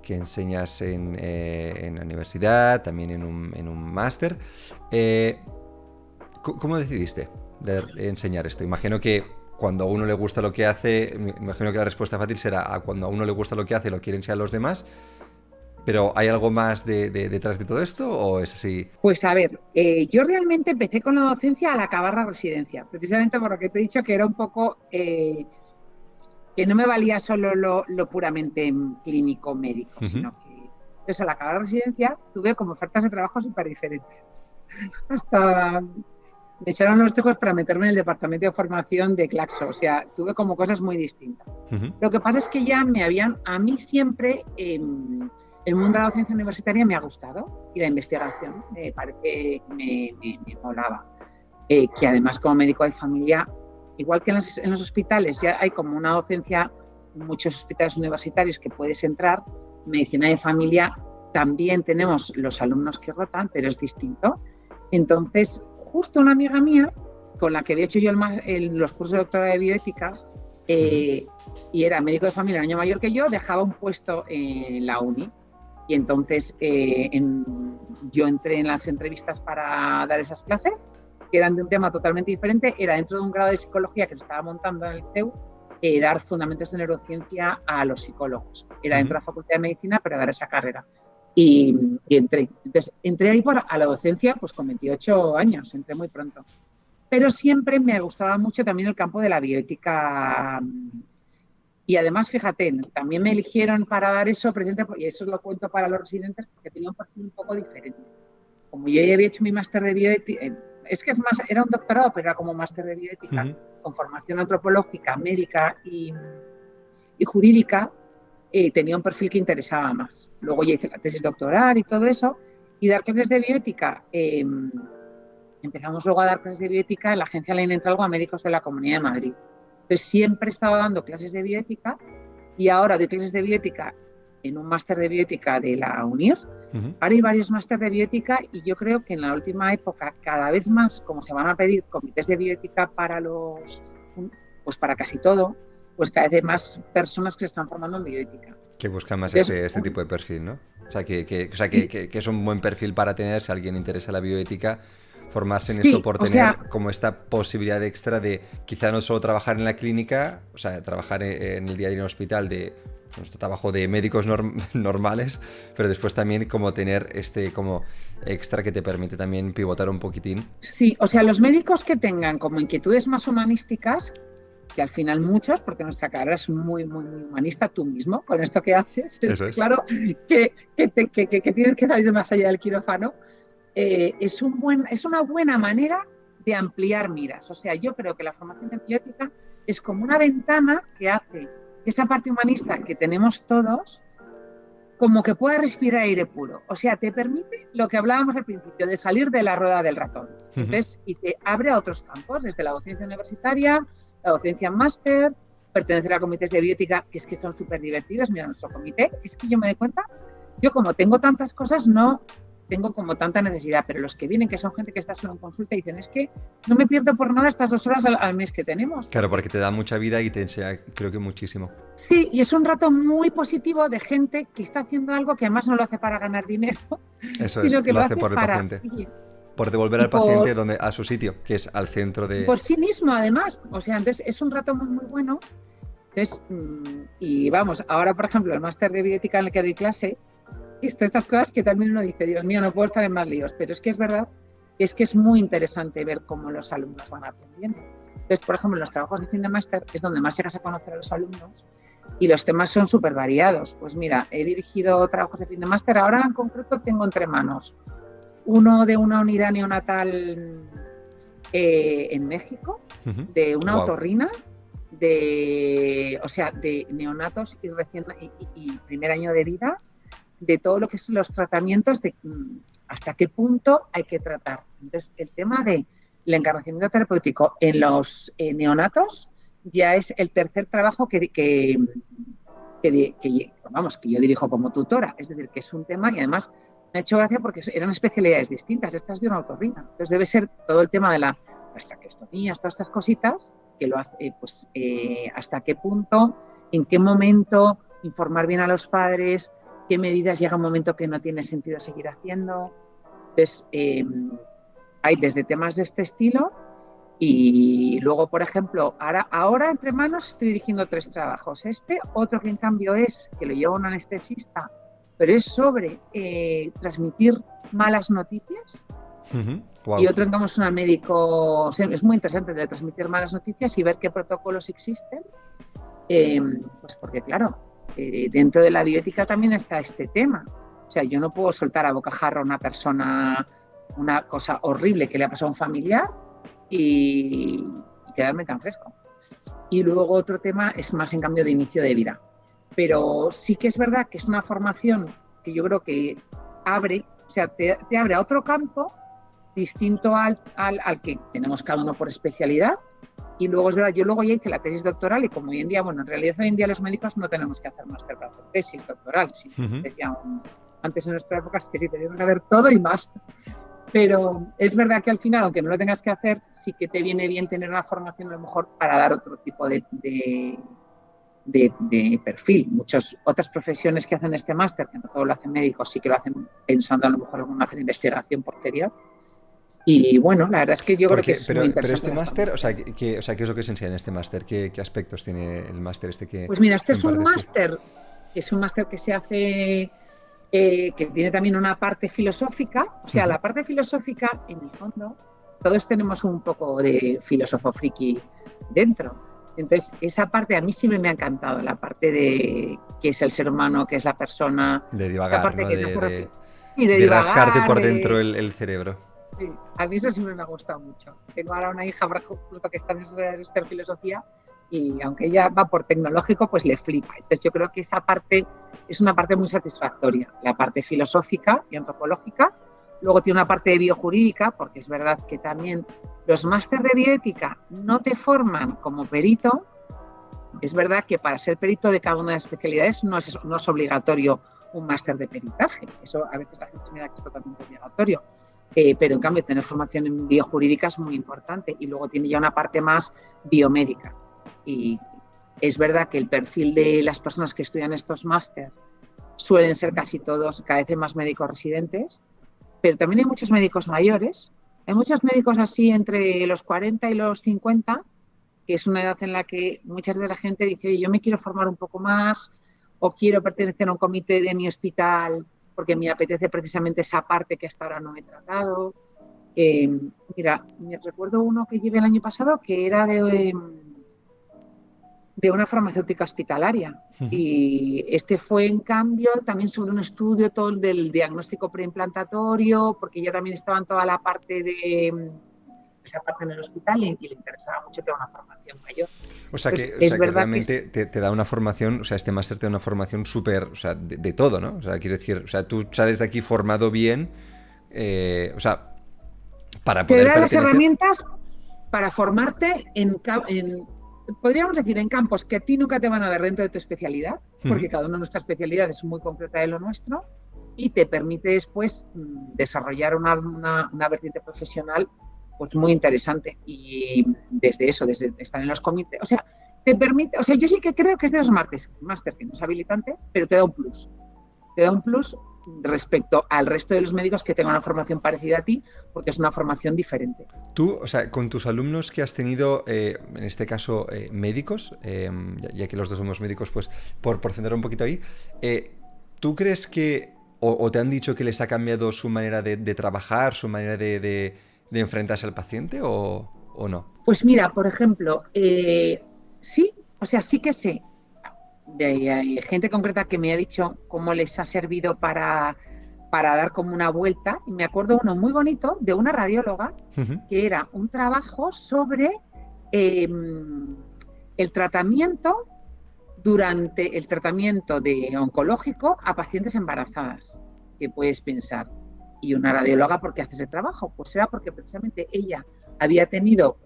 que enseñas en la universidad, también en un máster. ¿Cómo decidiste de enseñar esto? Imagino que cuando a uno le gusta lo que hace, imagino que la respuesta fácil será cuando a uno le gusta lo que hace, lo quieren enseñar a los demás. ¿Pero hay algo más detrás de todo esto o es así? Pues a ver, yo realmente empecé con la docencia al acabar la residencia, precisamente por lo que te he dicho que era un poco que no me valía solo lo puramente clínico médico, sino que entonces al acabar la residencia tuve como ofertas de trabajo súper diferentes. Hasta me echaron los tejos para meterme en el departamento de formación de Claxo, o sea, tuve como cosas muy distintas. Lo que pasa es que ya a mí siempre el mundo de la docencia universitaria me ha gustado y la investigación me parece me molaba. Que además como médico de familia, igual que en los hospitales ya hay como una docencia, en muchos hospitales universitarios que puedes entrar, medicina de familia también tenemos los alumnos que rotan, pero es distinto. Entonces, justo una amiga mía, con la que había hecho yo los cursos de doctorado de bioética, y era médico de familia un año mayor que yo, dejaba un puesto en la uni. Y entonces yo entré en las entrevistas para dar esas clases, que eran de un tema totalmente diferente. Era dentro de un grado de psicología que se estaba montando en el CEU, dar fundamentos de neurociencia a los psicólogos. Era dentro de la Facultad de Medicina, pero dar esa carrera. Y entré. Entonces, entré ahí a la docencia pues con 28 años, entré muy pronto. Pero siempre me gustaba mucho también el campo de la bioética. Y además, fíjate, también me eligieron para dar eso, y eso lo cuento para los residentes, porque tenía un perfil un poco diferente. Como yo ya había hecho mi máster de bioética, es que era un doctorado, pero era como máster de bioética, con formación antropológica, médica y jurídica, tenía un perfil que interesaba más. Luego ya hice la tesis doctoral y todo eso, y dar clases de bioética. Empezamos luego a dar clases de bioética en la Agencia Ley Entralgo a médicos de la Comunidad de Madrid. Entonces siempre he estado dando clases de bioética y ahora doy clases de bioética en un máster de bioética de la UNIR. Ahora hay varios másteres de bioética y yo creo que en la última época cada vez más, como se van a pedir comités de bioética pues para casi todo, pues cada vez hay más personas que se están formando en bioética. Que buscan más este tipo de perfil, ¿no? O sea, que es un buen perfil para tener, si a alguien interesa la bioética, formarse en esto por tener como esta posibilidad extra de quizá no solo trabajar en la clínica, o sea, trabajar en el día a día en el hospital de nuestro trabajo de médicos normales, pero después también como tener como extra que te permite también pivotar un poquitín. Sí, o sea, los médicos que tengan como inquietudes más humanísticas, que al final muchos, porque nuestra carrera es muy, muy, muy humanista, tú mismo, con esto que haces, claro que tienes que salir más allá del quirófano. Es una buena manera de ampliar miras. O sea, yo creo que la formación de bioética es como una ventana que hace que esa parte humanista que tenemos todos como que pueda respirar aire puro. O sea, te permite lo que hablábamos al principio, de salir de la rueda del ratón. Entonces, y te abre a otros campos, desde la docencia universitaria, la docencia en máster, pertenecer a comités de bioética, que es que son súper divertidos. Mira, nuestro comité, es que yo me doy cuenta, yo como tengo tantas cosas, no tengo como tanta necesidad, pero los que vienen, que son gente que está solo en consulta, dicen, es que no me pierdo por nada estas 2 horas al mes que tenemos. Claro, porque te da mucha vida y te enseña, creo que muchísimo. Sí, y es un rato muy positivo de gente que está haciendo algo que además no lo hace para ganar dinero, Eso sino es, que lo lo hace por el para paciente. Por devolver al paciente a su sitio, que es al centro de... Por sí mismo, además. O sea, entonces es un rato muy, muy bueno. Entonces, y vamos, ahora, por ejemplo, el máster de bioética en el que doy clase, estas cosas que también uno dice, Dios mío, no puedo estar en más líos, pero es que es verdad, es que es muy interesante ver cómo los alumnos van aprendiendo. Entonces, por ejemplo, en los trabajos de fin de máster es donde más llegas a conocer a los alumnos y los temas son súper variados. Pues mira, he dirigido trabajos de fin de máster, ahora en concreto tengo entre manos uno de una unidad neonatal en México, de una otorrina, de neonatos y primer año de vida, de todo lo que son los tratamientos, de hasta qué punto hay que tratar. Entonces, el tema del encarnacimiento terapéutico en los neonatos ya es el tercer trabajo que yo dirijo como tutora. Es decir, que es un tema y además me ha hecho gracia porque eran especialidades distintas. Esta es de una otorrina. Entonces, debe ser todo el tema de las traqueostomías, todas estas cositas, que lo hace, hasta qué punto, en qué momento, informar bien a los padres, qué medidas llega un momento que no tiene sentido seguir haciendo. Entonces, hay desde temas de este estilo y luego, por ejemplo, ahora entre manos estoy dirigiendo 3 trabajos. Otro que en cambio que lo lleva un anestesista, pero es sobre transmitir malas noticias. Wow. Y otro en cambio es una médico, es muy interesante de transmitir malas noticias y ver qué protocolos existen, pues porque claro, dentro de la bioética también está este tema. O sea, yo no puedo soltar a bocajarro a una persona una cosa horrible que le ha pasado a un familiar y quedarme tan fresco. Y luego otro tema es más en cambio de inicio de vida. Pero sí que es verdad que es una formación que yo creo que te abre a otro campo distinto al que tenemos cada uno por especialidad. Y luego es verdad, yo luego ya hice la tesis doctoral y como hoy en día, en realidad hoy en día los médicos no tenemos que hacer máster para hacer tesis doctoral. Sí, antes en nuestra época es que sí teníamos que hacer todo y más. Pero es verdad que al final, aunque no lo tengas que hacer, sí que te viene bien tener una formación a lo mejor para dar otro tipo de perfil. Muchas otras profesiones que hacen este máster, que no todo lo hacen médicos, sí que lo hacen pensando a lo mejor en hacer investigación posterior. Y bueno, la verdad es que yo creo que es muy interesante. Pero este máster, ¿qué es lo que se enseña en este máster? ¿Qué aspectos tiene el máster Pues mira, este es un máster que se hace, que tiene también una parte filosófica. O sea, la parte filosófica, en el fondo, todos tenemos un poco de filósofo friki dentro. Entonces, esa parte a mí siempre me ha encantado, la parte de qué es el ser humano, qué es la persona. De divagar, parte ¿no? que de divagar, rascarte por dentro el cerebro. Sí, a mí eso siempre me ha gustado mucho. Tengo ahora una hija que está en esta filosofía y aunque ella va por tecnológico, pues le flipa. Entonces yo creo que esa parte es una parte muy satisfactoria, la parte filosófica y antropológica. Luego tiene una parte de biojurídica, porque es verdad que también los másteres de bioética no te forman como perito. Es verdad que para ser perito de cada una de las especialidades no es obligatorio un máster de peritaje. Eso a veces la gente se mira que es totalmente obligatorio. Pero en cambio tener formación en biojurídica es muy importante y luego tiene ya una parte más biomédica. Y es verdad que el perfil de las personas que estudian estos másteres suelen ser casi todos, cada vez hay más médicos residentes, pero también hay muchos médicos mayores, hay muchos médicos así entre los 40 y los 50, que es una edad en la que muchas de la gente dice, oye, yo me quiero formar un poco más o quiero pertenecer a un comité de mi hospital porque me apetece precisamente esa parte que hasta ahora no he tratado. Mira, me recuerdo uno que llevé el año pasado que era de una farmacéutica hospitalaria. Y este fue, en cambio, también sobre un estudio todo del diagnóstico preimplantatorio, porque ya también estaba en toda la parte de esa parte en el hospital y le interesaba mucho tener una formación mayor. O sea, que realmente te da una formación, o sea, este máster te da una formación súper, o sea, de todo, ¿no? O sea, quiero decir, o sea, tú sales de aquí formado bien, o sea, para poder te da las herramientas para formarte podríamos decir, en campos que a ti nunca te van a dar dentro de tu especialidad, porque cada una de nuestras especialidades es muy concreta de lo nuestro, y te permite después desarrollar una vertiente profesional pues muy interesante. Y desde eso, desde estar en los comités, o sea, te permite, o sea, yo sí que creo que es de los máster que no es habilitante, pero te da un plus. Te da un plus respecto al resto de los médicos que tengan una formación parecida a ti, porque es una formación diferente. Tú, o sea, con tus alumnos que has tenido, en este caso médicos, ya que los dos somos médicos, pues por centrar un poquito ahí, ¿tú crees que, o te han dicho que les ha cambiado su manera de trabajar, su manera de enfrentarse al paciente o no? Pues mira, por ejemplo, sí, o sea, sí que sé de gente concreta que me ha dicho cómo les ha servido para dar como una vuelta. Y me acuerdo uno muy bonito de una radióloga que era un trabajo sobre el tratamiento durante el tratamiento oncológico a pacientes embarazadas. ¿Qué puedes pensar? Y una radióloga, ¿por qué hace ese trabajo? Pues era porque precisamente ella había tenido,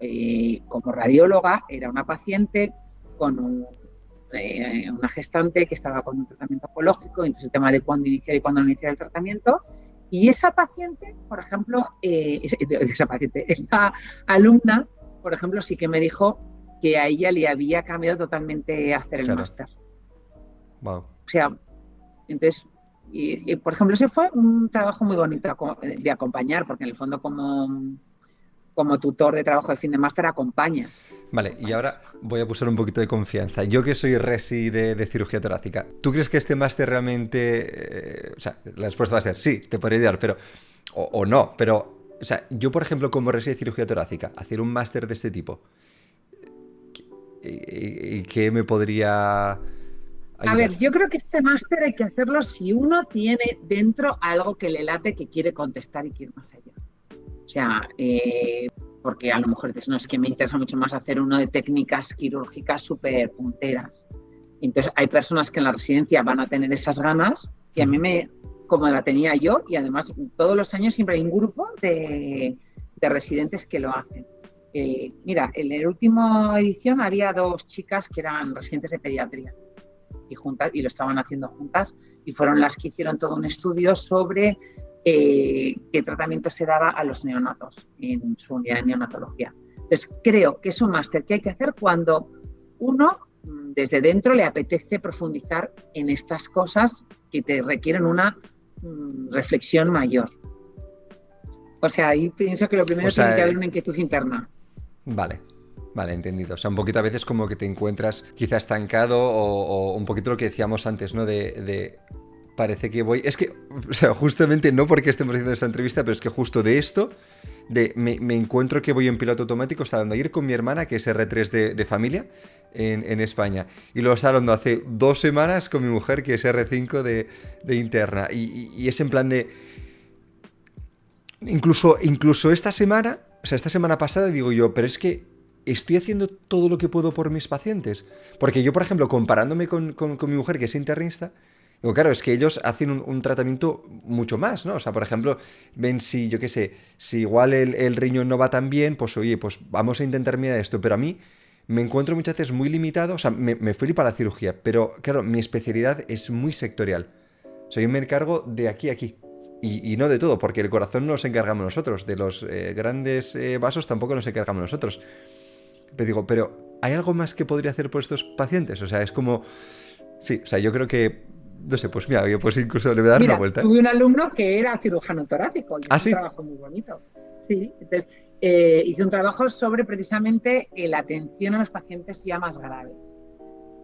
como radióloga, era una paciente con una gestante que estaba con un tratamiento oncológico, entonces el tema de cuándo iniciar y cuándo no iniciar el tratamiento. Y esa paciente, por ejemplo, esa alumna, por ejemplo, sí que me dijo que a ella le había cambiado totalmente hacer el máster. Wow. O sea, entonces, y, por ejemplo, ese fue un trabajo muy bonito de acompañar, porque en el fondo como tutor de trabajo de fin de máster acompañas. Vale, y ahora voy a buscar un poquito de confianza. Yo que soy resi de cirugía torácica, ¿tú crees que este máster realmente... o sea, la respuesta va a ser sí, te podría ayudar, pero... O no, pero... O sea, yo, por ejemplo, como resi de cirugía torácica, hacer un máster de este tipo, ¿qué me podría ayudar? A ver, yo creo que este máster hay que hacerlo si uno tiene dentro algo que le late, que quiere contestar y quiere más allá. O sea, porque a lo mejor dices, no, es que me interesa mucho más hacer uno de técnicas quirúrgicas súper punteras. Entonces, hay personas que en la residencia van a tener esas ganas y a mí como la tenía yo, y además todos los años siempre hay un grupo de residentes que lo hacen. Mira, en la última edición había 2 chicas que eran residentes de pediatría y lo estaban haciendo juntas, y fueron las que hicieron todo un estudio sobre qué tratamiento se daba a los neonatos en su unidad de neonatología. Entonces, creo que es un máster que hay que hacer cuando uno, desde dentro, le apetece profundizar en estas cosas que te requieren una reflexión mayor. O sea, ahí pienso que lo primero tiene que haber una inquietud interna. Vale, entendido. O sea, un poquito a veces como que te encuentras quizá estancado o un poquito lo que decíamos antes, ¿no? De parece que voy... Es que, o sea, justamente no porque estemos haciendo esta entrevista, pero es que justo de esto, me encuentro que voy en piloto automático. Estaba hablando ayer con mi hermana, que es R3 de familia en España. Y luego estaba hablando hace 2 semanas con mi mujer, que es R5 de interna. Y es en plan de... Incluso esta semana, o sea, esta semana pasada digo yo, pero es que estoy haciendo todo lo que puedo por mis pacientes. Porque yo, por ejemplo, comparándome con mi mujer, que es internista, digo, claro, es que ellos hacen un tratamiento mucho más, ¿no? O sea, por ejemplo, ven si, yo qué sé, si igual el riñón no va tan bien, pues oye, pues vamos a intentar mirar esto. Pero a mí me encuentro muchas veces muy limitado, o sea, me flipa la cirugía, pero claro, mi especialidad es muy sectorial. O sea, yo me encargo de aquí a aquí. Y no de todo, porque el corazón no nos encargamos nosotros, de los grandes vasos tampoco nos encargamos nosotros. Pero digo, pero ¿hay algo más que podría hacer por estos pacientes? O sea, es como... Sí, o sea, yo creo que... No sé, pues mira, yo pues incluso le voy a dar una vuelta. Tuve un alumno que era cirujano torácico y hizo ¿sí? un trabajo muy bonito. Sí, entonces hizo un trabajo sobre precisamente la atención a los pacientes ya más graves.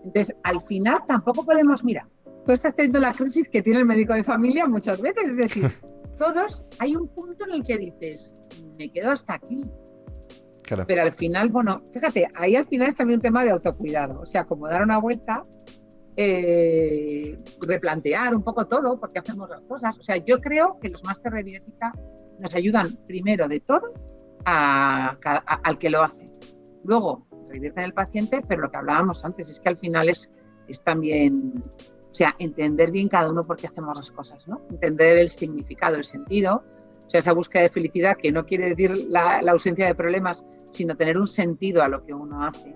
Entonces, al final tampoco podemos, mira, tú estás teniendo la crisis que tiene el médico de familia muchas veces, es decir, todos hay un punto en el que dices, me quedo hasta aquí. Claro. Pero al final, bueno, fíjate, ahí al final es también un tema de autocuidado, o sea, como dar una vuelta, replantear un poco todo, porque hacemos las cosas. O sea, yo creo que los másteres de bioética nos ayudan primero de todo al que lo hace. Luego, revierten el paciente, pero lo que hablábamos antes es que al final es también, o sea, entender bien cada uno por qué hacemos las cosas, ¿no? Entender el significado, el sentido, o sea, esa búsqueda de felicidad que no quiere decir la ausencia de problemas, sino tener un sentido a lo que uno hace.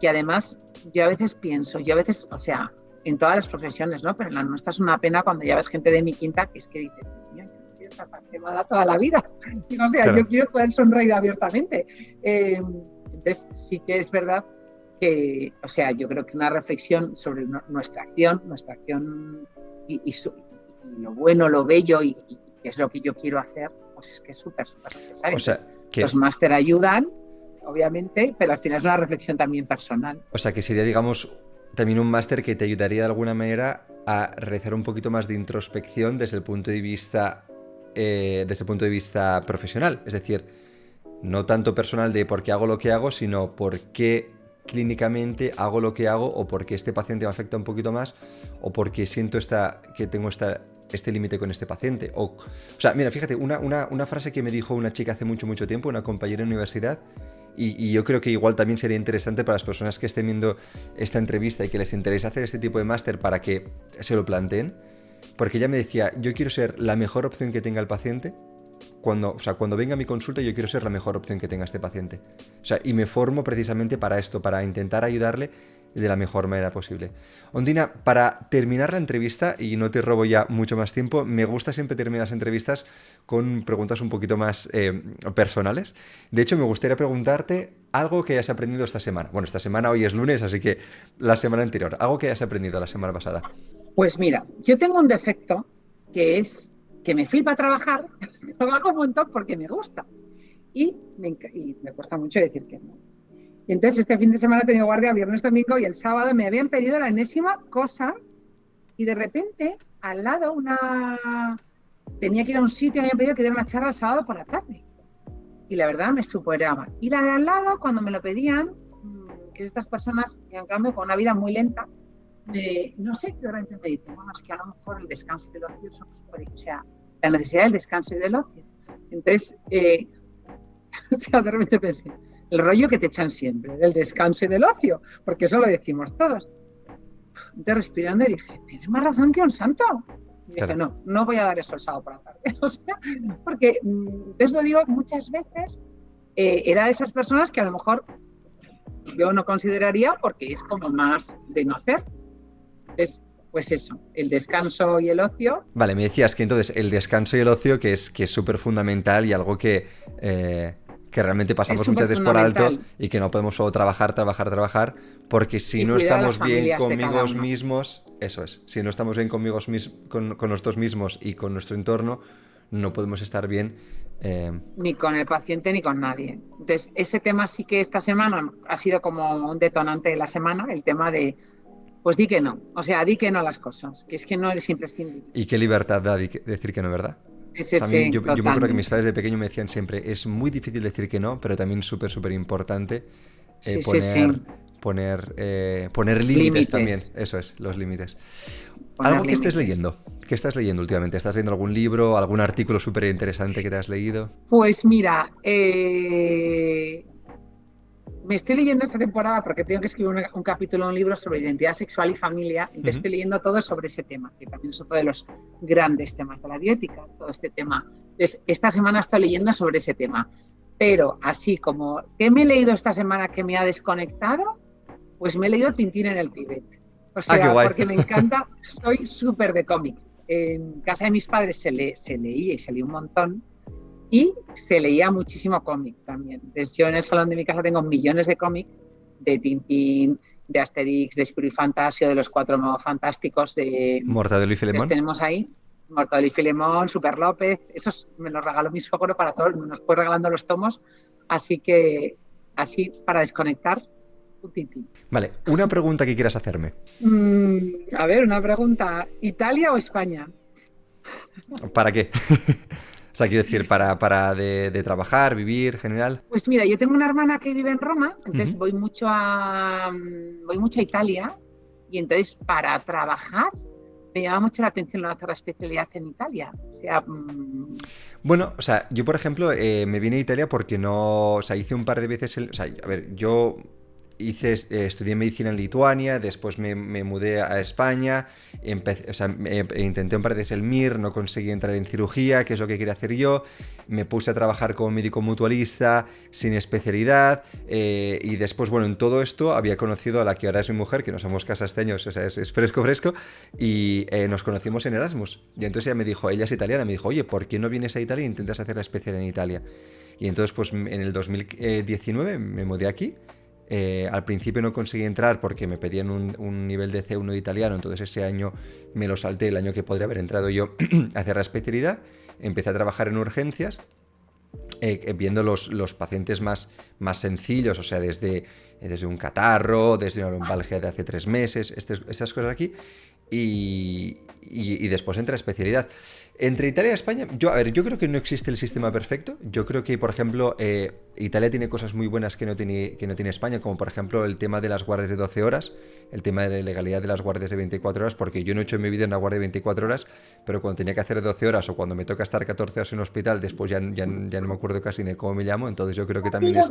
Que además, yo a veces, o sea, en todas las profesiones, ¿no? Pero en la nuestra es una pena cuando ya ves gente de mi quinta que es que dice, yo quiero estar quemada toda la vida. Y, o sea, claro, yo quiero poder sonreír abiertamente. Entonces, sí que es verdad que, o sea, yo creo que una reflexión sobre nuestra acción y lo bueno, lo bello y qué es lo que yo quiero hacer, pues es que es súper necesario. O sea, que los máster ayudan, obviamente, pero al final es una reflexión también personal. O sea, que sería, digamos, también un máster que te ayudaría de alguna manera a realizar un poquito más de introspección desde el punto de vista profesional. Es decir, no tanto personal de por qué hago lo que hago, sino por qué clínicamente hago lo que hago, o por qué este paciente me afecta un poquito más, o porque siento que tengo este límite con este paciente. O sea, mira, fíjate, una frase que me dijo una chica hace mucho tiempo, una compañera en universidad, y yo creo que igual también sería interesante para las personas que estén viendo esta entrevista y que les interese hacer este tipo de máster para que se lo planteen, porque ella me decía, yo quiero ser la mejor opción que tenga el paciente. Cuando venga a mi consulta, yo quiero ser la mejor opción que tenga este paciente. O sea, y me formo precisamente para esto, para intentar ayudarle de la mejor manera posible. Ondina, para terminar la entrevista, y no te robo ya mucho más tiempo, me gusta siempre terminar las entrevistas con preguntas un poquito más personales. De hecho, me gustaría preguntarte algo que hayas aprendido esta semana. Bueno, esta semana, hoy es lunes, así que la semana anterior. Algo que hayas aprendido la semana pasada. Pues mira, yo tengo un defecto que es que me flipa trabajar, lo hago un montón porque me gusta. Y me cuesta mucho decir que no. Y entonces este fin de semana he tenido guardia viernes, domingo, y el sábado me habían pedido la enésima cosa y de repente al lado tenía que ir a un sitio, me habían pedido que diera una charla el sábado por la tarde. Y la verdad me superaba. Y la de al lado, cuando me lo pedían, que estas personas, en cambio, con una vida muy lenta, no sé, de repente me dicen, bueno, es que a lo mejor el descanso y el ocio son súper, o sea, la necesidad del descanso y del ocio. Entonces, o sea, de repente pensé, el rollo que te echan siempre, del descanso y del ocio, porque eso lo decimos todos. Entonces, respirando, y dije, tienes más razón que un santo. Y dije, claro, no voy a dar eso el sábado por la tarde. O sea, porque, os lo digo, muchas veces era de esas personas que a lo mejor yo no consideraría porque es como más de no hacer. Entonces, pues eso, el descanso y el ocio. Vale, me decías que entonces el descanso y el ocio, que es súper fundamental y algo que realmente pasamos muchas veces por alto y que no podemos solo trabajar, porque si no estamos bien conmigo mismos, eso es, si no estamos bien con nosotros mismos y con nuestro entorno, no podemos estar bien. Ni con el paciente ni con nadie. Entonces, ese tema sí que esta semana ha sido como un detonante de la semana, el tema de pues di que no, o sea, di que no a las cosas, que es que no eres imprescindible. Y qué libertad da decir que no, ¿verdad? Sí, o sea, yo me acuerdo que mis padres de pequeño me decían siempre, es muy difícil decir que no, pero también súper importante poner límites también. Eso es, los límites. ¿Algo que estés leyendo? ¿Qué estás leyendo últimamente? ¿Estás leyendo algún libro, algún artículo súper interesante que te has leído? Pues mira, me estoy leyendo esta temporada porque tengo que escribir un capítulo de un libro sobre identidad sexual y familia. Entonces estoy leyendo todo sobre ese tema, que también es otro de los grandes temas de la bioética, todo este tema. Entonces, esta semana estoy leyendo sobre ese tema. Pero así como, ¿qué me he leído esta semana que me ha desconectado? Pues me he leído Tintín en el Tíbet. O sea, qué guay. Porque me encanta, soy súper de cómics. En casa de mis padres se leía y se leía un montón. Y se leía muchísimo cómic también. Entonces, yo en el salón de mi casa tengo millones de cómics de Tintín, de Asterix, de Spirou y Fantasio, de los Cuatro Magos Fantásticos, de Mortadelo y Filemón. Tenemos ahí Mortadelo y Filemón, Super López. Esos me los regaló mi suegro para todo el mundo. Nos fue regalando los tomos. Así que, así para desconectar, un Tintín. Vale, una pregunta que quieras hacerme. A ver, una pregunta. ¿Italia o España? ¿Para qué? O sea, quiero decir, para de trabajar, vivir, general. Pues mira, yo tengo una hermana que vive en Roma, entonces voy mucho a Italia, y entonces para trabajar me llama mucho la atención hacer la especialidad en Italia. O sea, Bueno, o sea, yo por ejemplo me vine a Italia porque no, o sea, hice un par de veces, a ver, yo estudié medicina en Lituania, después me mudé a España, intenté un par de veces el MIR, no conseguí entrar en cirugía, que es lo que quería hacer yo, me puse a trabajar como médico mutualista, sin especialidad, y después, bueno, en todo esto había conocido a la que ahora es mi mujer, que nos hemos casado este año, o sea, es fresco, y nos conocimos en Erasmus, y entonces ella me dijo, ella es italiana, me dijo, oye, ¿por qué no vienes a Italia e intentas hacer la especialidad en Italia? Y entonces, pues en el 2019 me mudé aquí. Al principio no conseguí entrar porque me pedían un nivel de C1 de italiano, entonces ese año me lo salté, el año que podría haber entrado yo a hacer la especialidad. Empecé a trabajar en urgencias, viendo los pacientes más sencillos, o sea, desde un catarro, desde una lumbalgia de hace 3 meses, esas cosas aquí, y después entra a especialidad. Entre Italia y España, yo creo que no existe el sistema perfecto. Yo creo que, por ejemplo, Italia tiene cosas muy buenas que no tiene España, como por ejemplo el tema de las guardias de 12 horas, el tema de la legalidad de las guardias de 24 horas, porque yo no he hecho en mi vida una guardia de 24 horas, pero cuando tenía que hacer 12 horas o cuando me toca estar 14 horas en el hospital, después ya no me acuerdo casi de cómo me llamo, entonces yo creo que también es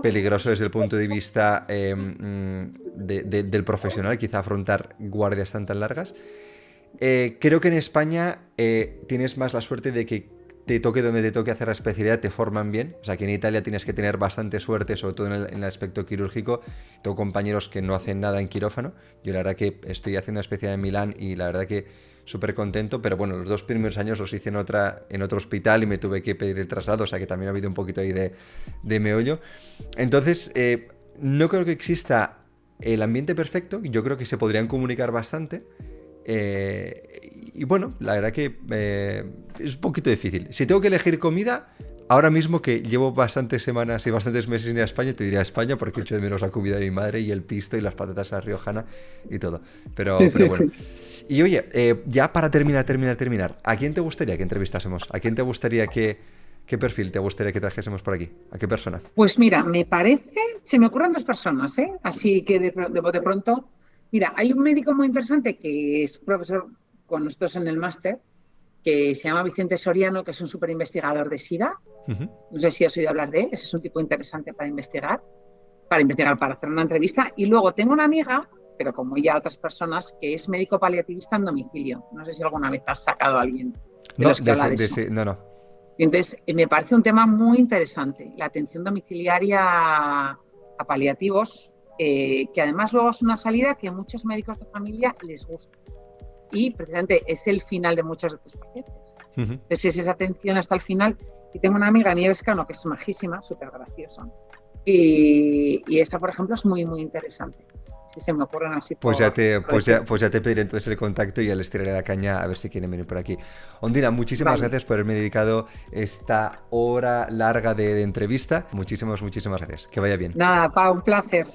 peligroso desde el punto de vista del profesional, quizá afrontar guardias tan largas. Creo que en España tienes más la suerte de que te toque donde te toque hacer la especialidad, te forman bien. O sea, que en Italia tienes que tener bastante suerte, sobre todo en el aspecto quirúrgico. Tengo compañeros que no hacen nada en quirófano. Yo la verdad que estoy haciendo una especialidad en Milán y la verdad que súper contento, pero bueno, los 2 primeros años los hice en otro hospital y me tuve que pedir el traslado, o sea que también ha habido un poquito ahí de meollo. Entonces, no creo que exista el ambiente perfecto, yo creo que se podrían comunicar bastante. Y bueno, la verdad que es un poquito difícil. Si tengo que elegir comida, ahora mismo que llevo bastantes semanas y bastantes meses en España, te diría España porque echo de menos la comida de mi madre y el pisto y las patatas a la riojana y todo. Pero bueno. Y oye, ya para terminar, ¿a quién te gustaría que entrevistásemos? ¿A quién te gustaría qué perfil te gustaría que trajésemos por aquí? ¿A qué persona? Pues mira, se me ocurren 2 personas, así que de pronto. Mira, hay un médico muy interesante que es profesor con nosotros en el máster, que se llama Vicente Soriano, que es un súper investigador de SIDA. Uh-huh. No sé si has oído hablar de él. Ese es un tipo interesante para investigar, para hacer una entrevista. Y luego tengo una amiga, pero como ya otras personas, que es médico paliativista en domicilio. No sé si alguna vez has sacado a alguien de los que habla de eso. No. Y entonces, me parece un tema muy interesante, la atención domiciliaria a paliativos, que además luego es una salida que a muchos médicos de familia les gusta. Y precisamente es el final de muchos de tus pacientes. Uh-huh. Entonces es esa atención hasta el final. Y tengo una amiga, Nieves Cano, que es majísima, súper graciosa. Y esta, por ejemplo, es muy, muy interesante. Si se me ocurren así. Pues ya te pediré entonces el contacto y ya les tiraré la caña a ver si quieren venir por aquí. Ondina, muchísimas gracias por haberme dedicado esta hora larga de entrevista. Muchísimas gracias. Que vaya bien. Nada, Pau, un placer.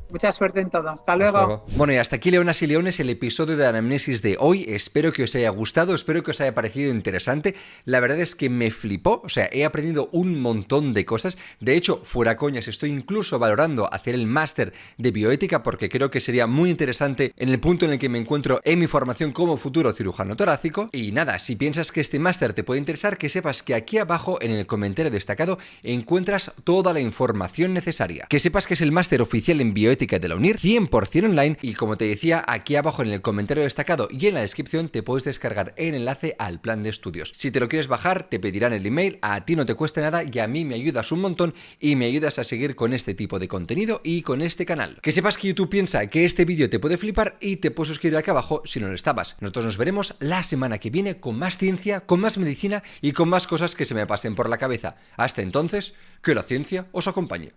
Mucha suerte en todo. Hasta luego. Bueno, y hasta aquí, leonas y leones, el episodio de Anamnesis de hoy. Espero que os haya gustado, espero que os haya parecido interesante. La verdad es que me flipó, o sea, he aprendido un montón de cosas. De hecho, fuera coñas, estoy incluso valorando hacer el máster de bioética porque creo que sería muy interesante en el punto en el que me encuentro en mi formación como futuro cirujano torácico. Y nada, si piensas que este máster te puede interesar, que sepas que aquí abajo en el comentario destacado encuentras toda la información necesaria. Que sepas que es el máster oficial en bioética de la UNIR, 100% online, y como te decía, aquí abajo en el comentario destacado y en la descripción te puedes descargar el enlace al plan de estudios. Si te lo quieres bajar, te pedirán el email, a ti no te cuesta nada y a mí me ayudas un montón y me ayudas a seguir con este tipo de contenido y con este canal. Que sepas que YouTube piensa que este vídeo te puede flipar y te puedes suscribir aquí abajo si no lo estabas. Nosotros nos veremos la semana que viene con más ciencia, con más medicina y con más cosas que se me pasen por la cabeza. Hasta entonces, que la ciencia os acompañe.